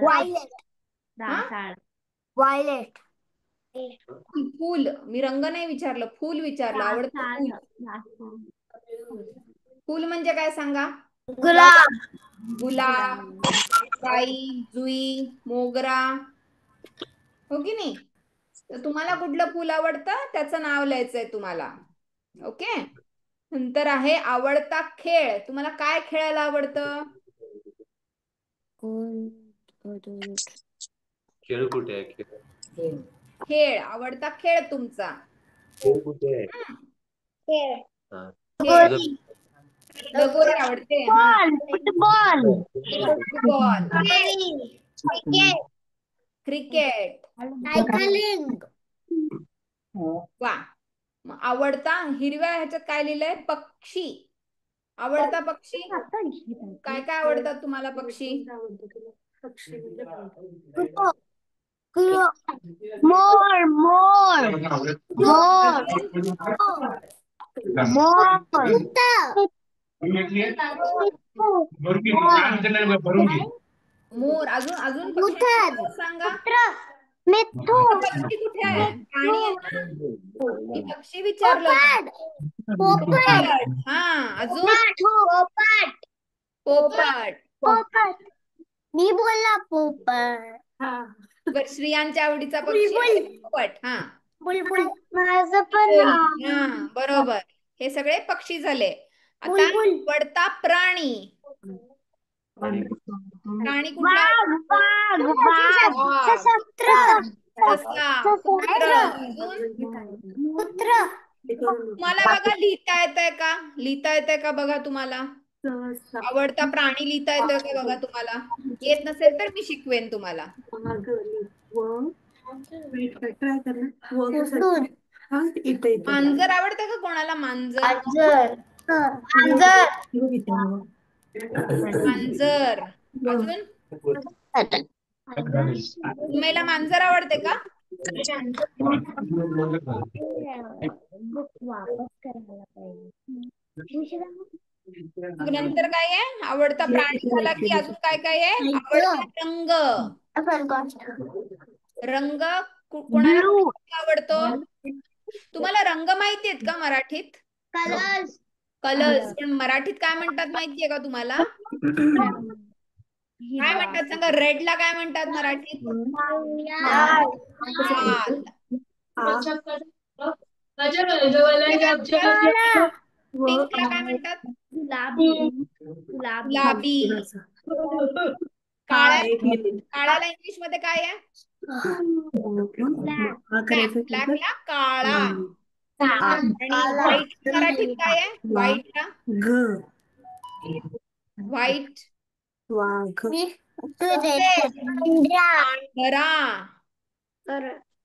वायलेट. हा? वायलेट. फुल. मी रंग नाही विचारलं, फुल विचारलं. आवडतं फुल. फुल म्हणजे काय सांगा? गुलाब. गुलाब, जाई, जुई, मोगरा, हो की नाही? तर तुम्हाला कुठलं फुल आवडतं त्याचं नाव लिहायचंय तुम्हाला. ओके. नंतर आहे आवडता खेळ. तुम्हाला काय खेळायला आवडतं? खेळ कुठे आहे? खेळ खेळ. आवडता खेळ तुमचा. खेळ कुठे आहे? खेळ. हा. खेळ. लगोरी. लगोरी आवडते. हा. Football. Football, cricket. Cricket. Cycling. वा. मग आवडता हिरव्या ह्याच्यात काय लिहिलंय? पक्षी. आवडता पक्षी काय काय आवडतात तुम्हाला पक्षी? मोर. मोर. मोर. मोर. अजून अजून पक्षी सांगा. मिठू. पक्षी कुठे आहे? प्राणी आहे ना? मी पक्षी विचारलं. पोपट. हा. अजून पोपट. मी बोलला पोपट. बर, स्त्रियांच्या आवडीचा पक्षी आहे पोपट. हा. बुलबुल. माझं पण हा, बरोबर. हे सगळे पक्षी झाले. आता आवडता प्राणी. प्राणी कुठला? तुम्हाला बघा लिहिता येतंय का? लिहिता येतंय का बघा तुम्हाला? आवडता प्राणी लिहिता येतोय का बघा तुम्हाला? येत नसेल तर मी शिकवेन तुम्हाला. मांजर आवडतं का कोणाला? मांजर. मांजर. अजून तुम्हाला मांजर आवडते का? मग नंतर काय आहे? आवडता प्राणी झाला की अजून काय काय आहे? आवडता रंग. रंग कोणाला आवडतो? तुम्हाला रंग माहिती आहेत का मराठीत? कलर्स. कलर्स. पण मराठीत काय म्हणतात माहितीये का तुम्हाला? काय म्हणतात सांगा? रेडला काय म्हणतात मराठीत? लाल. पिंकला काय म्हणतात? गुलाबी. काळ्याला इंग्लिश मध्ये काय आहे? ब्लॅकला काळा. आणि व्हाईट मराठीत काय आहे? व्हाईटला व्हाईट.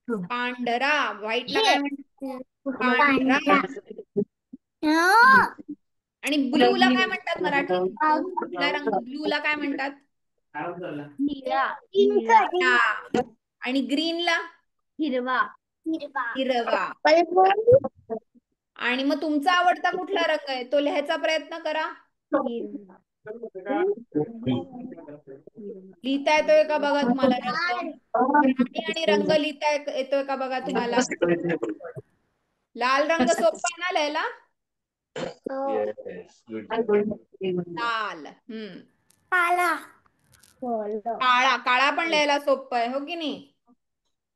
पांढरा. व्हाईटला काय म्हणतात? पांढरा. आणि ब्लूला काय म्हणतात मराठीत? कुठला रंग? ब्लूला काय म्हणतात? आणि ग्रीनला? हिरवा. आणि मग तुमचा आवडता कुठला रंग आहे तो लिहायचा प्रयत्न करा. लिहिता येतोय का बघा तुम्हाला रंग? प्राणी आणि रंग लिहिता येतोय का बघा तुम्हाला? लाल रंग सोपा आहे ना लिहायला? लाल. काळा. काळा पण लिहायला सोपं आहे, हो की नाही?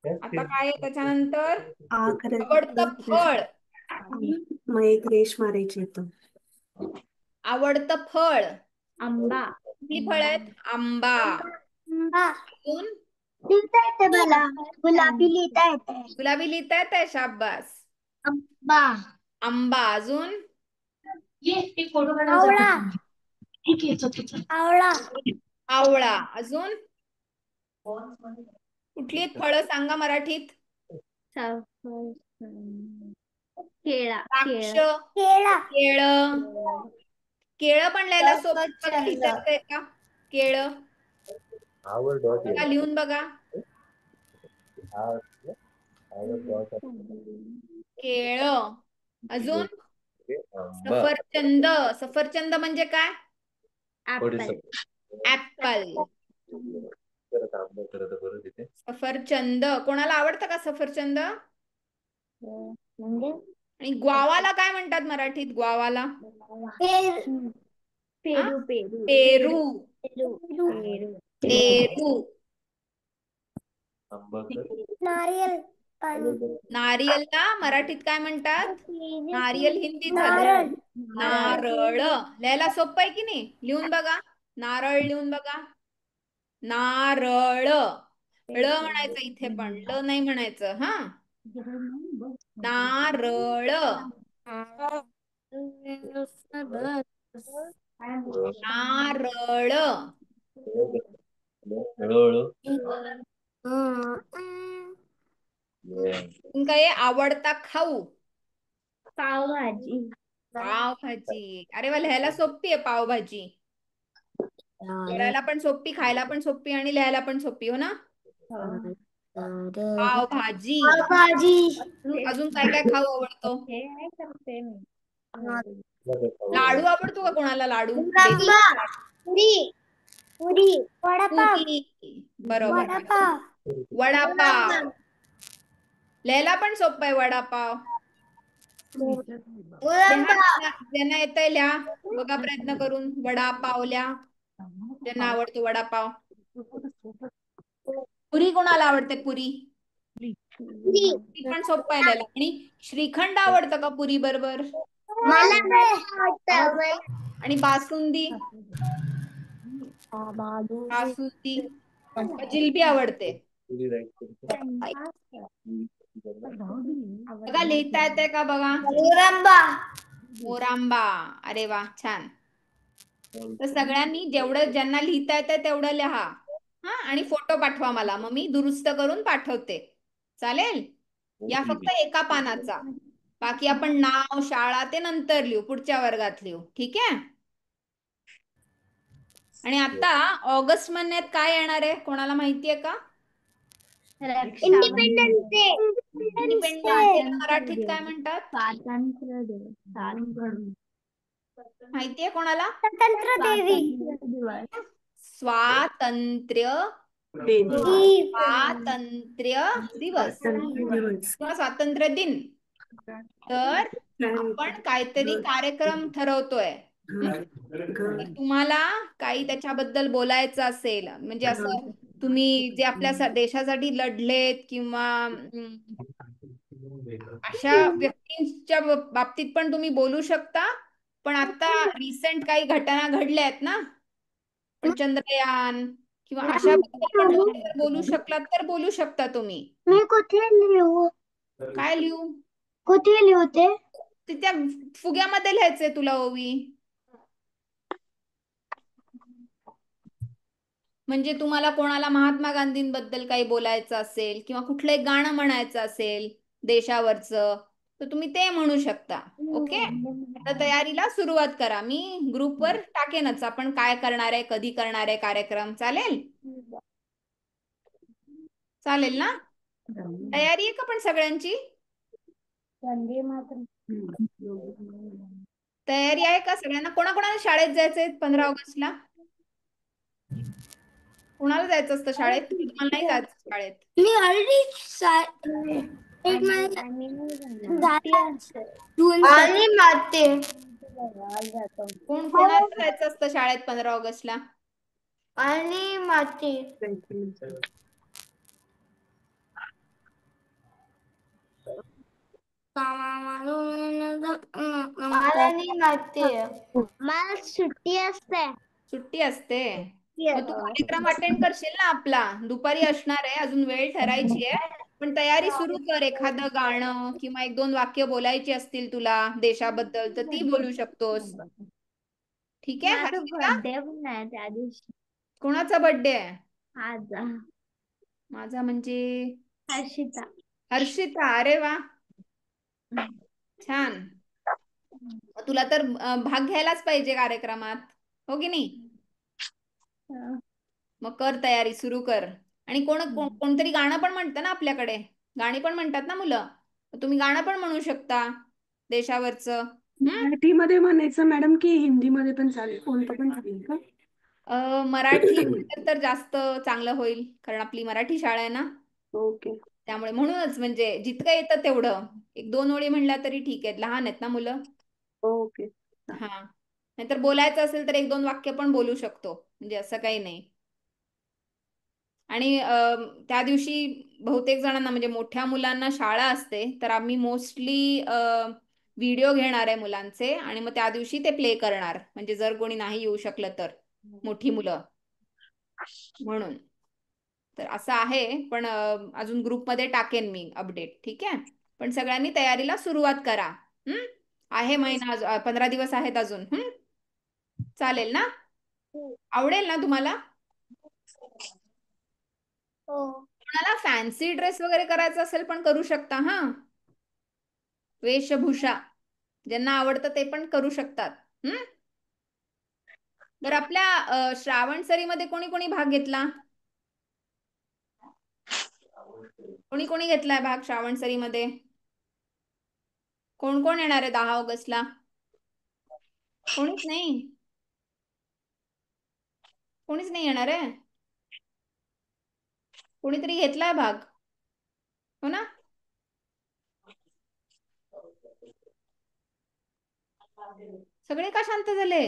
आता काय आहे त्याच्यानंतर? आवडतं फळ. मग एक रेष मारायची इथं. आवडतं फळ. आंबा. किती फळ आहेत? आंबा. अजून? लिहिता येते मला. गुलाबी लिहिता येते. गुलाबी लिहिता येते. शाबास. आंबा. अजून? आवळा. अजून? कुठली फळं सांगा मराठीत? द्राक्ष. केळं. केळं पण लिहायला सोपं. लिहिता येतंय का? केळं बघा, लिहून बघा. केळं. अजून? आंबा. सफरचंद. सफरचंद म्हणजे काय? थोडीस ऍपल. परत आंबा करत बरं तिथे. सफरचंद. कोणाला आवडतं का सफरचंद? म्हणजे आणि ग्वावाला काय म्हणतात मराठीत? ग्वावाला पेरू पेरू पेरू. पेरू पेरू. आंबा कर. नारियल नारियलला मराठीत काय म्हणतात? नारियल हिंदीत झालं. नारळ नारळ. लिहायला सोपं आहे की नाही? लिहून बघा. नारळ लिहून बघा. नारळ. ळ म्हणायचं इथे पण, ल नाही म्हणायचं. हा, नारळ. नारळ. हळूहळू. काय आवडता खाऊ? पावभाजी पावभाजी. अरे वा, लिहायला सोपी आहे पावभाजी. करायला पण सोपी, खायला पण सोपी आणि लिहायला पण सोपी, हो ना? पावभाजी. अजून काय काय खाऊ आवडतो? लाडू आवडतो का कोणाला? लाडू, बेसन पुरी पुरी वडापाव पुरी. बरोबर. वडापाव. लिहायला पण सोपं आहे वडापाव. ज्यांना येतंय लिहा बघा प्रयत्न करून. वडापाव लिहा ज्यांना आवडतो वडापाव. पुरी कोणाला आवडते? पुरी. ती पण सोपं आहे लिहायला. आणि श्रीखंड आवडतं का पुरी बरोबर? आणि बासुंदी. बासुंदी. जिलबी आवडते. बघा लिहिता येते का बघा? मोरांबा. अरे वा, छान. तर सगळ्यांनी जेवढं ज्यांना लिहिता येतं तेवढं लिहा. हा, आणि फोटो पाठवा मला, मग मी दुरुस्त करून पाठवते. चालेल? या फक्त एका पानाचा. बाकी आपण नाव, शाळा ते नंतर लिहू, पुढच्या वर्गात लिहू. ठीक आहे? आणि आता ऑगस्ट महिन्यात काय येणार आहे कोणाला माहितीये का? इंडिपेंडन्स डे इंडिपेंडन्स डे मराठीत काय म्हणतात? स्वातंत्र्य दिवस माहितीये कोणाला? स्वातंत्र्य दिवस स्वातंत्र्य दिवस किंवा स्वातंत्र्य दिन. तर आपण काहीतरी कार्यक्रम ठरवतोय. तुम्हाला काही त्याच्याबद्दल बोलायचं असेल, म्हणजे असं तुम्ही जे आपल्या देशासाठी लढलेत किंवा अशा व्यक्तींच्या बाबतीत पण तुम्ही बोलू शकता. पण आता रिसेंट काही घटना घडल्या आहेत ना, पण चंद्रयान किंवा अशा बद्दल पण तुम्ही जर बोलू शकलात तर बोलू शकता तुम्ही. मी कुठे लिहू? काय लिहू? कुठे लिहू ते? त्या फुग्यामध्ये लिहायचंय तुला ओवी. म्हणजे तुम्हाला कोणाला महात्मा गांधींबद्दल काही बोलायचं असेल किंवा कुठलं एक गाणं म्हणायचं असेल देशावरचं, तर तुम्ही ते म्हणू शकता. ओके, आता तयारीला सुरुवात करा. मी ग्रुपवर टाकेनच आपण काय करणार आहे, कधी करणार आहे कार्यक्रम. चालेल? चालेल ना? तयारी आहे का पण सगळ्यांची? तयारी आहे का सगळ्यांना? कोणाकोणाला शाळेत जायचंय 15 ऑगस्टला? कोणाला जायचं असतं शाळेत? तुम्हाला नाही जायचं शाळेत? मी ऑलरेडी कोण कोणाला जायचं असतं शाळेत 15 ऑगस्टला? आणि माती मला सुट्टी असते. सुट्टी असते. मग तू कार्यक्रम अटेंड करशील ना आपला? दुपारी असणार आहे, अजून वेळ ठरायची आहे. पण तयारी सुरू कर. एखादं गाणं किंवा 1-2 वाक्य बोलायची असतील तुला देशाबद्दल तर ती बोलू शकतोस. ठीक आहे? हर्षिता? बर्थडे पण आहे त्या दिवशी. कोणाचा बर्थडे आहे? माझा. माझा म्हणजे? हर्षिता. हर्षिता. अरे वा, छान. तुला तर भाग घ्यायलाच पाहिजे कार्यक्रमात, हो की नाही? मग कर तयारी, सुरू कर. आणि कोणतरी गाणं पण म्हणतं ना आपल्याकडे, गाणी पण म्हणतात ना मुलं, तुम्ही गाणं पण म्हणू शकता देशावरचं. मराठीमध्ये म्हणायचं मॅडम की हिंदीमध्ये पण चालेल, कोणतं पण चालेल का? मराठी तर जास्त चांगलं होईल, कारण आपली मराठी शाळा आहे ना. ओके. त्यामुळे म्हणूनच म्हणजे जितकं येतं तेवढं, एक 2 ओळी म्हणल्या तरी ठीक आहेत, लहान आहेत ना मुलं. ओके. हा, नाहीतर बोलायचं असेल तर 1-2 वाक्य पण बोलू शकतो, म्हणजे असं काही नाही. आणि त्या दिवशी बहुतेक जणांना म्हणजे मोठ्या मुलांना शाळा असते, तर आम्ही मोस्टली व्हिडिओ घेणार आहे मुलांचे, आणि मग त्या दिवशी ते प्ले करणार, म्हणजे जर कोणी नाही येऊ शकलं तर, मोठी मुलं म्हणून. तर असं आहे, पण अजून ग्रुपमध्ये टाकेन मी अपडेट, ठीक आहे. पण सगळ्यांनी तयारीला सुरुवात करा. आहे महिना, 15 दिवस आहेत अजून. चालेल ना? आवडेल ना तुम्हाला? कोणाला फॅन्सी ड्रेस वगैरे करायचा असेल पण करू शकता हा. वेशभूषा ज्यांना आवडतं ते पण करू शकतात. बरं, आपल्या श्रावण सरीमध्ये कोणी कोणी भाग घेतला? कोणी कोणी घेतलाय भाग श्रावण सरीमध्ये? कोण कोण येणार आहे 10 ऑगस्टला? कोणीच नाही? कोणीच नाही येणार आहे? कोणीतरी घेतलाय भाग, हो ना? सगळे का शांत झाले?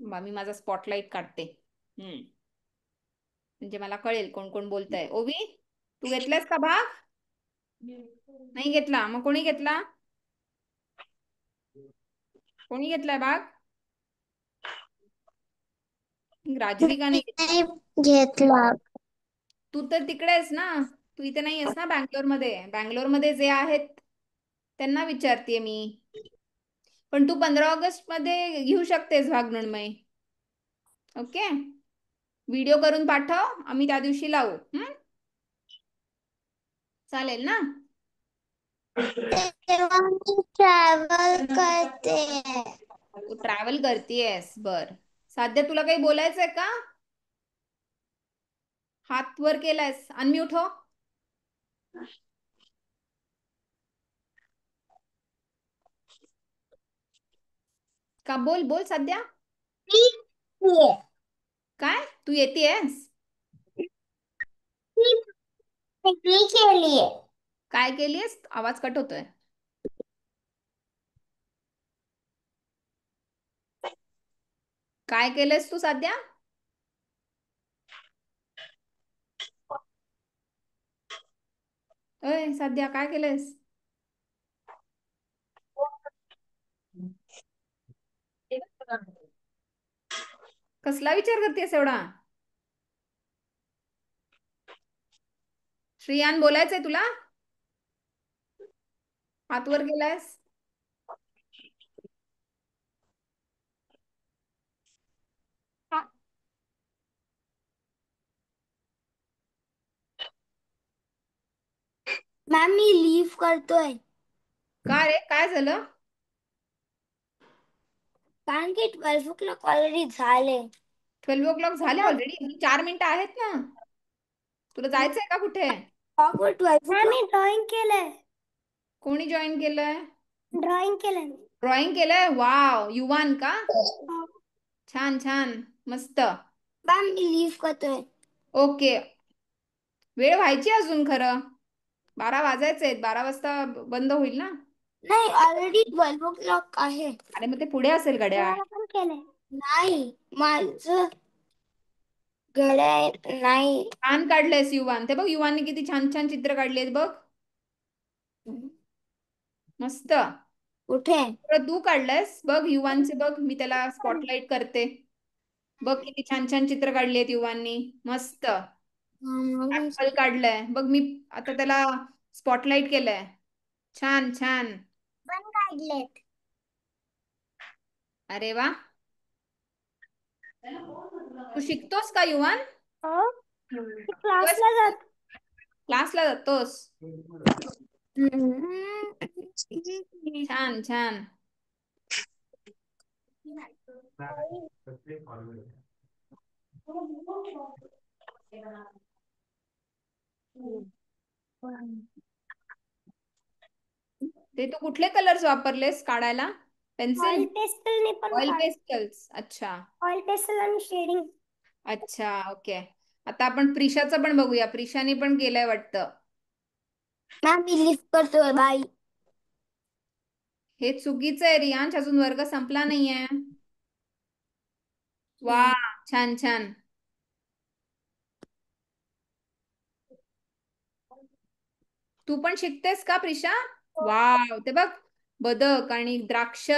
मी माझा स्पॉटलाइट काढते, म्हणजे मला कळेल कोण कोण बोलतंय. ओवी, तू घेतलास का भाग? नाही घेतला. मग कोणी घेतला? कोणी घेतलाय भाग? राजवी का नाही घेतला? तू तर तिकडे आहेस ना, तू इथे नाही आहेस ना बँगलोरमध्ये. बँगलोरमध्ये जे आहेत त्यांना विचारतेय मी. पण तू 15 ऑगस्ट मध्ये घेऊ शकतेस भाग मृण्मयी. ओके, व्हिडिओ करून पाठव, आम्ही त्या दिवशी लावू. चालेल ना? तेव्हा मी ट्रॅव्हल करते. तू ट्रॅव्हल करतेयस, बर. साध्या तुला काही बोलायचंय का? हात वर केलायस, अनम्यूट हो. का बोल बोल साध्या. काय तू येतेयस? काय केलीस? आवाज कट होतोय. काय केलंस तू साध्या? अय साध्या, काय केलंस? कसला विचार करतेस एवढा? श्रियान, बोलायचंय तुला? हात वर केलायस? मॅम मी लीव करतोय. का रे, काय झालं? कारण की 12 o'clock ऑलरेडी झाले. 12 o'clock झाले ऑलरेडी? 4 मिनिटं आहेत ना. तुला जायचंय का कुठे? मी ड्रॉइंग केलंय. कोणी जॉईन केलंय? ड्रॉइंग केलंय. ड्रॉइंग केलंय? वाव, युवान का? छान छान, मस्त. मॅम मी लीव करतोय. ओके, वेळ व्हायची अजून, खरं 12 वाजायचे आहेत. 12 वाजता बंद होईल ना. नाही, ऑलरेडी 12 o'clock आहे. अरे मग ते पुढे असेल घड्याळ. पण केलंय. नाही, माझं घड्याळ नाही. छान काढलंयस युवान. ते बघ, युवानने किती छान छान चित्र काढलेत बघ. मस्त. कुठे? तू काढलंयस बघ युवानचे, बघ मी त्याला स्पॉटलाइट करते. बघ किती छान छान चित्र काढली आहेत युवाननी. मस्त ऍपल काढलंय बघ, मी आता त्याला स्पॉटलाइट केलंय. छान छान. पण काढलेत. अरे वा, तू शिकतोस का युवान? क्लासला जात. क्लासला जातोस? छान छान. ते तू कुठले कलर्स वापरलेस काढायला? पेन्सिल? पेस्टलने पण ऑइल पेस्टल्स. अच्छा ऑइल पेस्टल आणि शेडिंग. अच्छा ओके. आता आपण प्रिशाचं पण बघूया. प्रिशाने पण केलंय वाटतं. मॅम मी लिफ्ट करतोय बाई. हे चुकीचं आहे रियांश, अजून वर्ग संपला नाहीये. वा छान छान. तू पण शिकतेस का प्रिशा? वाव, ते बघ बदक आणि द्राक्ष.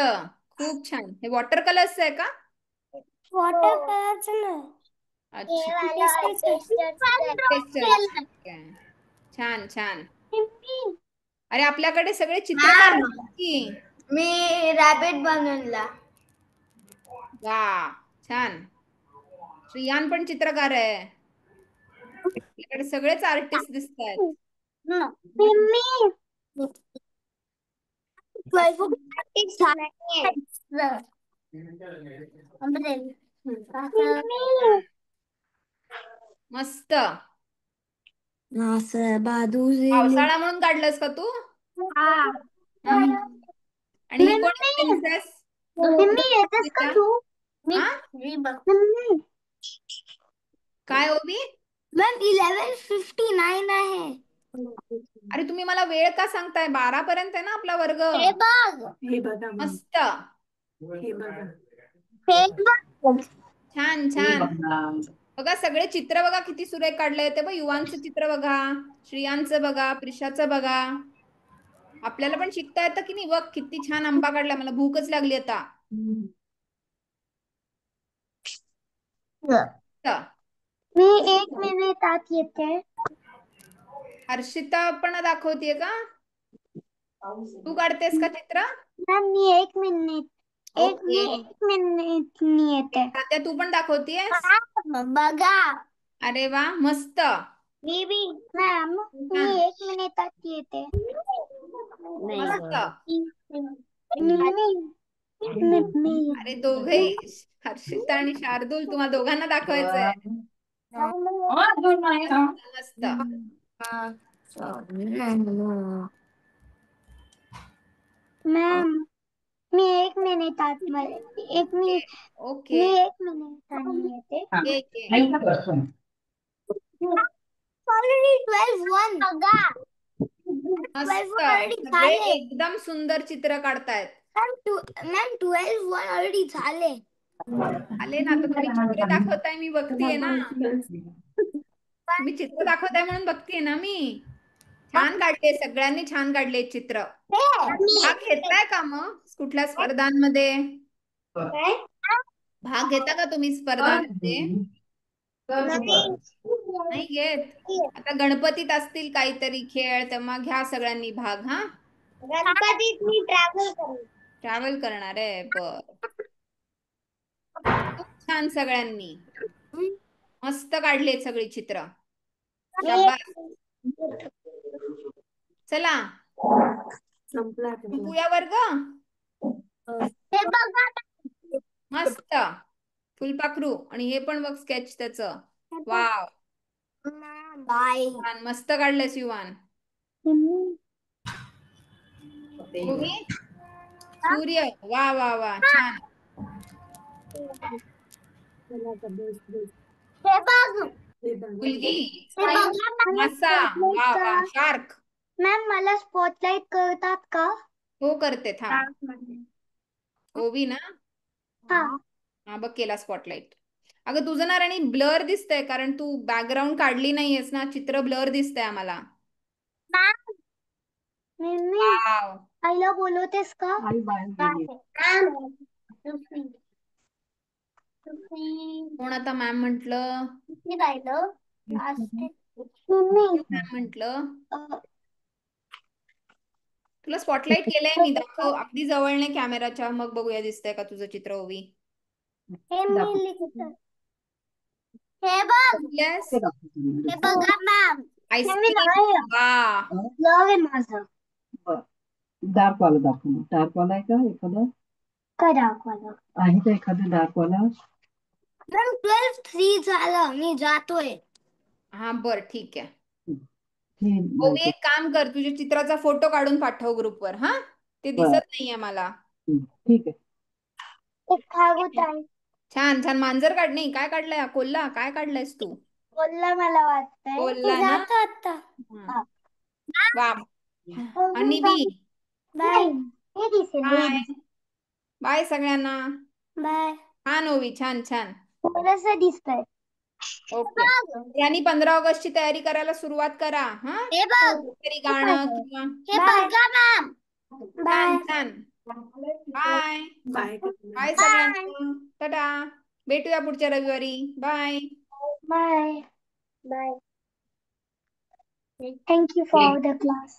खूप छान. हे वॉटर कलर्स आहे का? वॉटर कलरचं ना. अच्छा पेस्टल्स. छान छान. अरे आपल्याकडे सगळे चित्रकार आहेत की. मी रॅबिट बनवला. वा छान. श्रियान पण चित्रकार आहे. आपल्याकडे सगळेच आर्टिस्ट दिसत आहेत. मस्त. पावसाळा म्हणून काढलंस का तू? आणि ही कोण प्रिन्सेस? काय ओबी? मॅम 11:59 आहे. अरे तुम्ही मला वेळ का सांगताय? 12 पर्यंत आहे ना आपला वर्ग. हे बघ. हे बघा मग. मस्त हे बघा. छान हे छान. बघा. बघा सगळे चित्र बघा किती सुरेख काढले. ते बघ युवांचं चित्र बघा, श्रियांचं बघा, प्रिशाचं बघा. आपल्याला पण शिकता येतं की नाही? बघ किती छान आंबा काढला. मला भूकच लागली आता. मी 1 मिनिटात येते. हर्षिता पण दाखवतीये का? तू काढतेस का चित्र? मॅम मी 1 मिनिट. ओके. 1 मिनिट येते. तात्या तू पण दाखवतीयस? बघा. अरे वा मस्त. मॅम मी 1 मिनिटात येते. मस्त. अरे मी दोघे हर्षिता आणि शार्दूल तुम्हाला दोघांना दाखवायचंय. मस्त. मॅम मी 1 मिनिटात ओके मिनिटांनी येते. ऑलरेडी 12:01. बघा. मस्त. 12:01 सगळे झाले. एकदम सुंदर चित्र काढतायत. मॅम 12:01 ऑलरेडी झाले. आले ना. आता तुम्ही चित्र दाखवताय मी बघतीये ना. तुम्ही चित्र दाखवताय म्हणून बघतीये ना मी. छान काढले, सगळ्यांनी छान काढले चित्र. भाग घेताय का मग कुठल्या स्पर्धांमध्ये? भाग घेता का तुम्ही स्पर्धांमध्ये? नाही घेत. आता गणपतीत असतील काहीतरी खेळ, तेव्हा घ्या सगळ्यांनी भाग. हा गणपतीत मी ट्रॅव्हल करणार आहे. बर खूप छान. सगळ्यांनी मस्त काढले सगळी चित्र. शाबास. चला संपला. संपूया वर्ग. हे बघा. मस्त. फुलपाखरू आणि हे पण बघ स्केच त्याचं. Wow bye. छान. मस्त काढलंस युवान. ओवी? सूर्य. वा वा वा छान. हे बघ. मुलगी. हे बघा. मासा. वा वा शार्क. मॅम मला स्पॉटलाइट करतात का? हो करते. थांब. ओवी ना. हा. हा बघ केला स्पॉटलाइट. अगं तुझं ना राणी ब्लर दिसतंय, कारण तू बॅकग्राऊंड काढली नाहीयेस ना. चित्र ब्लर दिसतंय आम्हाला. वाव आईला बोलवतेस का? कोण आता मॅम म्हंटल? मॅम म्हंटल तुला स्पॉटलाइट केलंय मी. दाखव अगदी जवळने कॅमेराच्या, मग बघूया दिसतंय का तुझं चित्र ओवी. हे बघ. येस. हे बघा मॅम. आईस्क्रीम. वा ब्लॉग आहे माझं. डार्क वाला दाखव. डार्क वाला आहे का एखादा? काय दाखवायला? आहे का एखादा डार्क वाला? मॅम 12:03 झालं. मी जातोय. हा बर ठीक आहे. ओवी एक काम कर, तुझ्या चित्राचा फोटो काढून पाठव ग्रुपवर. हा, ते दिसत नाहीये मला. ठीक आहे. छान छान. मांजर काढ. नाही, काय काढलंय? कोल्हा काय काढलायस तू? बोलला मला वाटतंय. कोल्हा ना. हा. वा. आणि बी. बाय. हे दिसेल. बाय बाय सगळ्यांना. बाय. छान ओवी, छान छान. थोडंसं दिसतंय. ओके. यांनी 15 ऑगस्टची तयारी करायला सुरुवात करा. हा, हे बघ. तरी गाणं किंवा हे बघा मॅम. छान छान. बाय बाय बाय सगळ्यांना. टाटा. भेटूया पुढच्या रविवारी. Bye bye. Bye. Thank you for the class.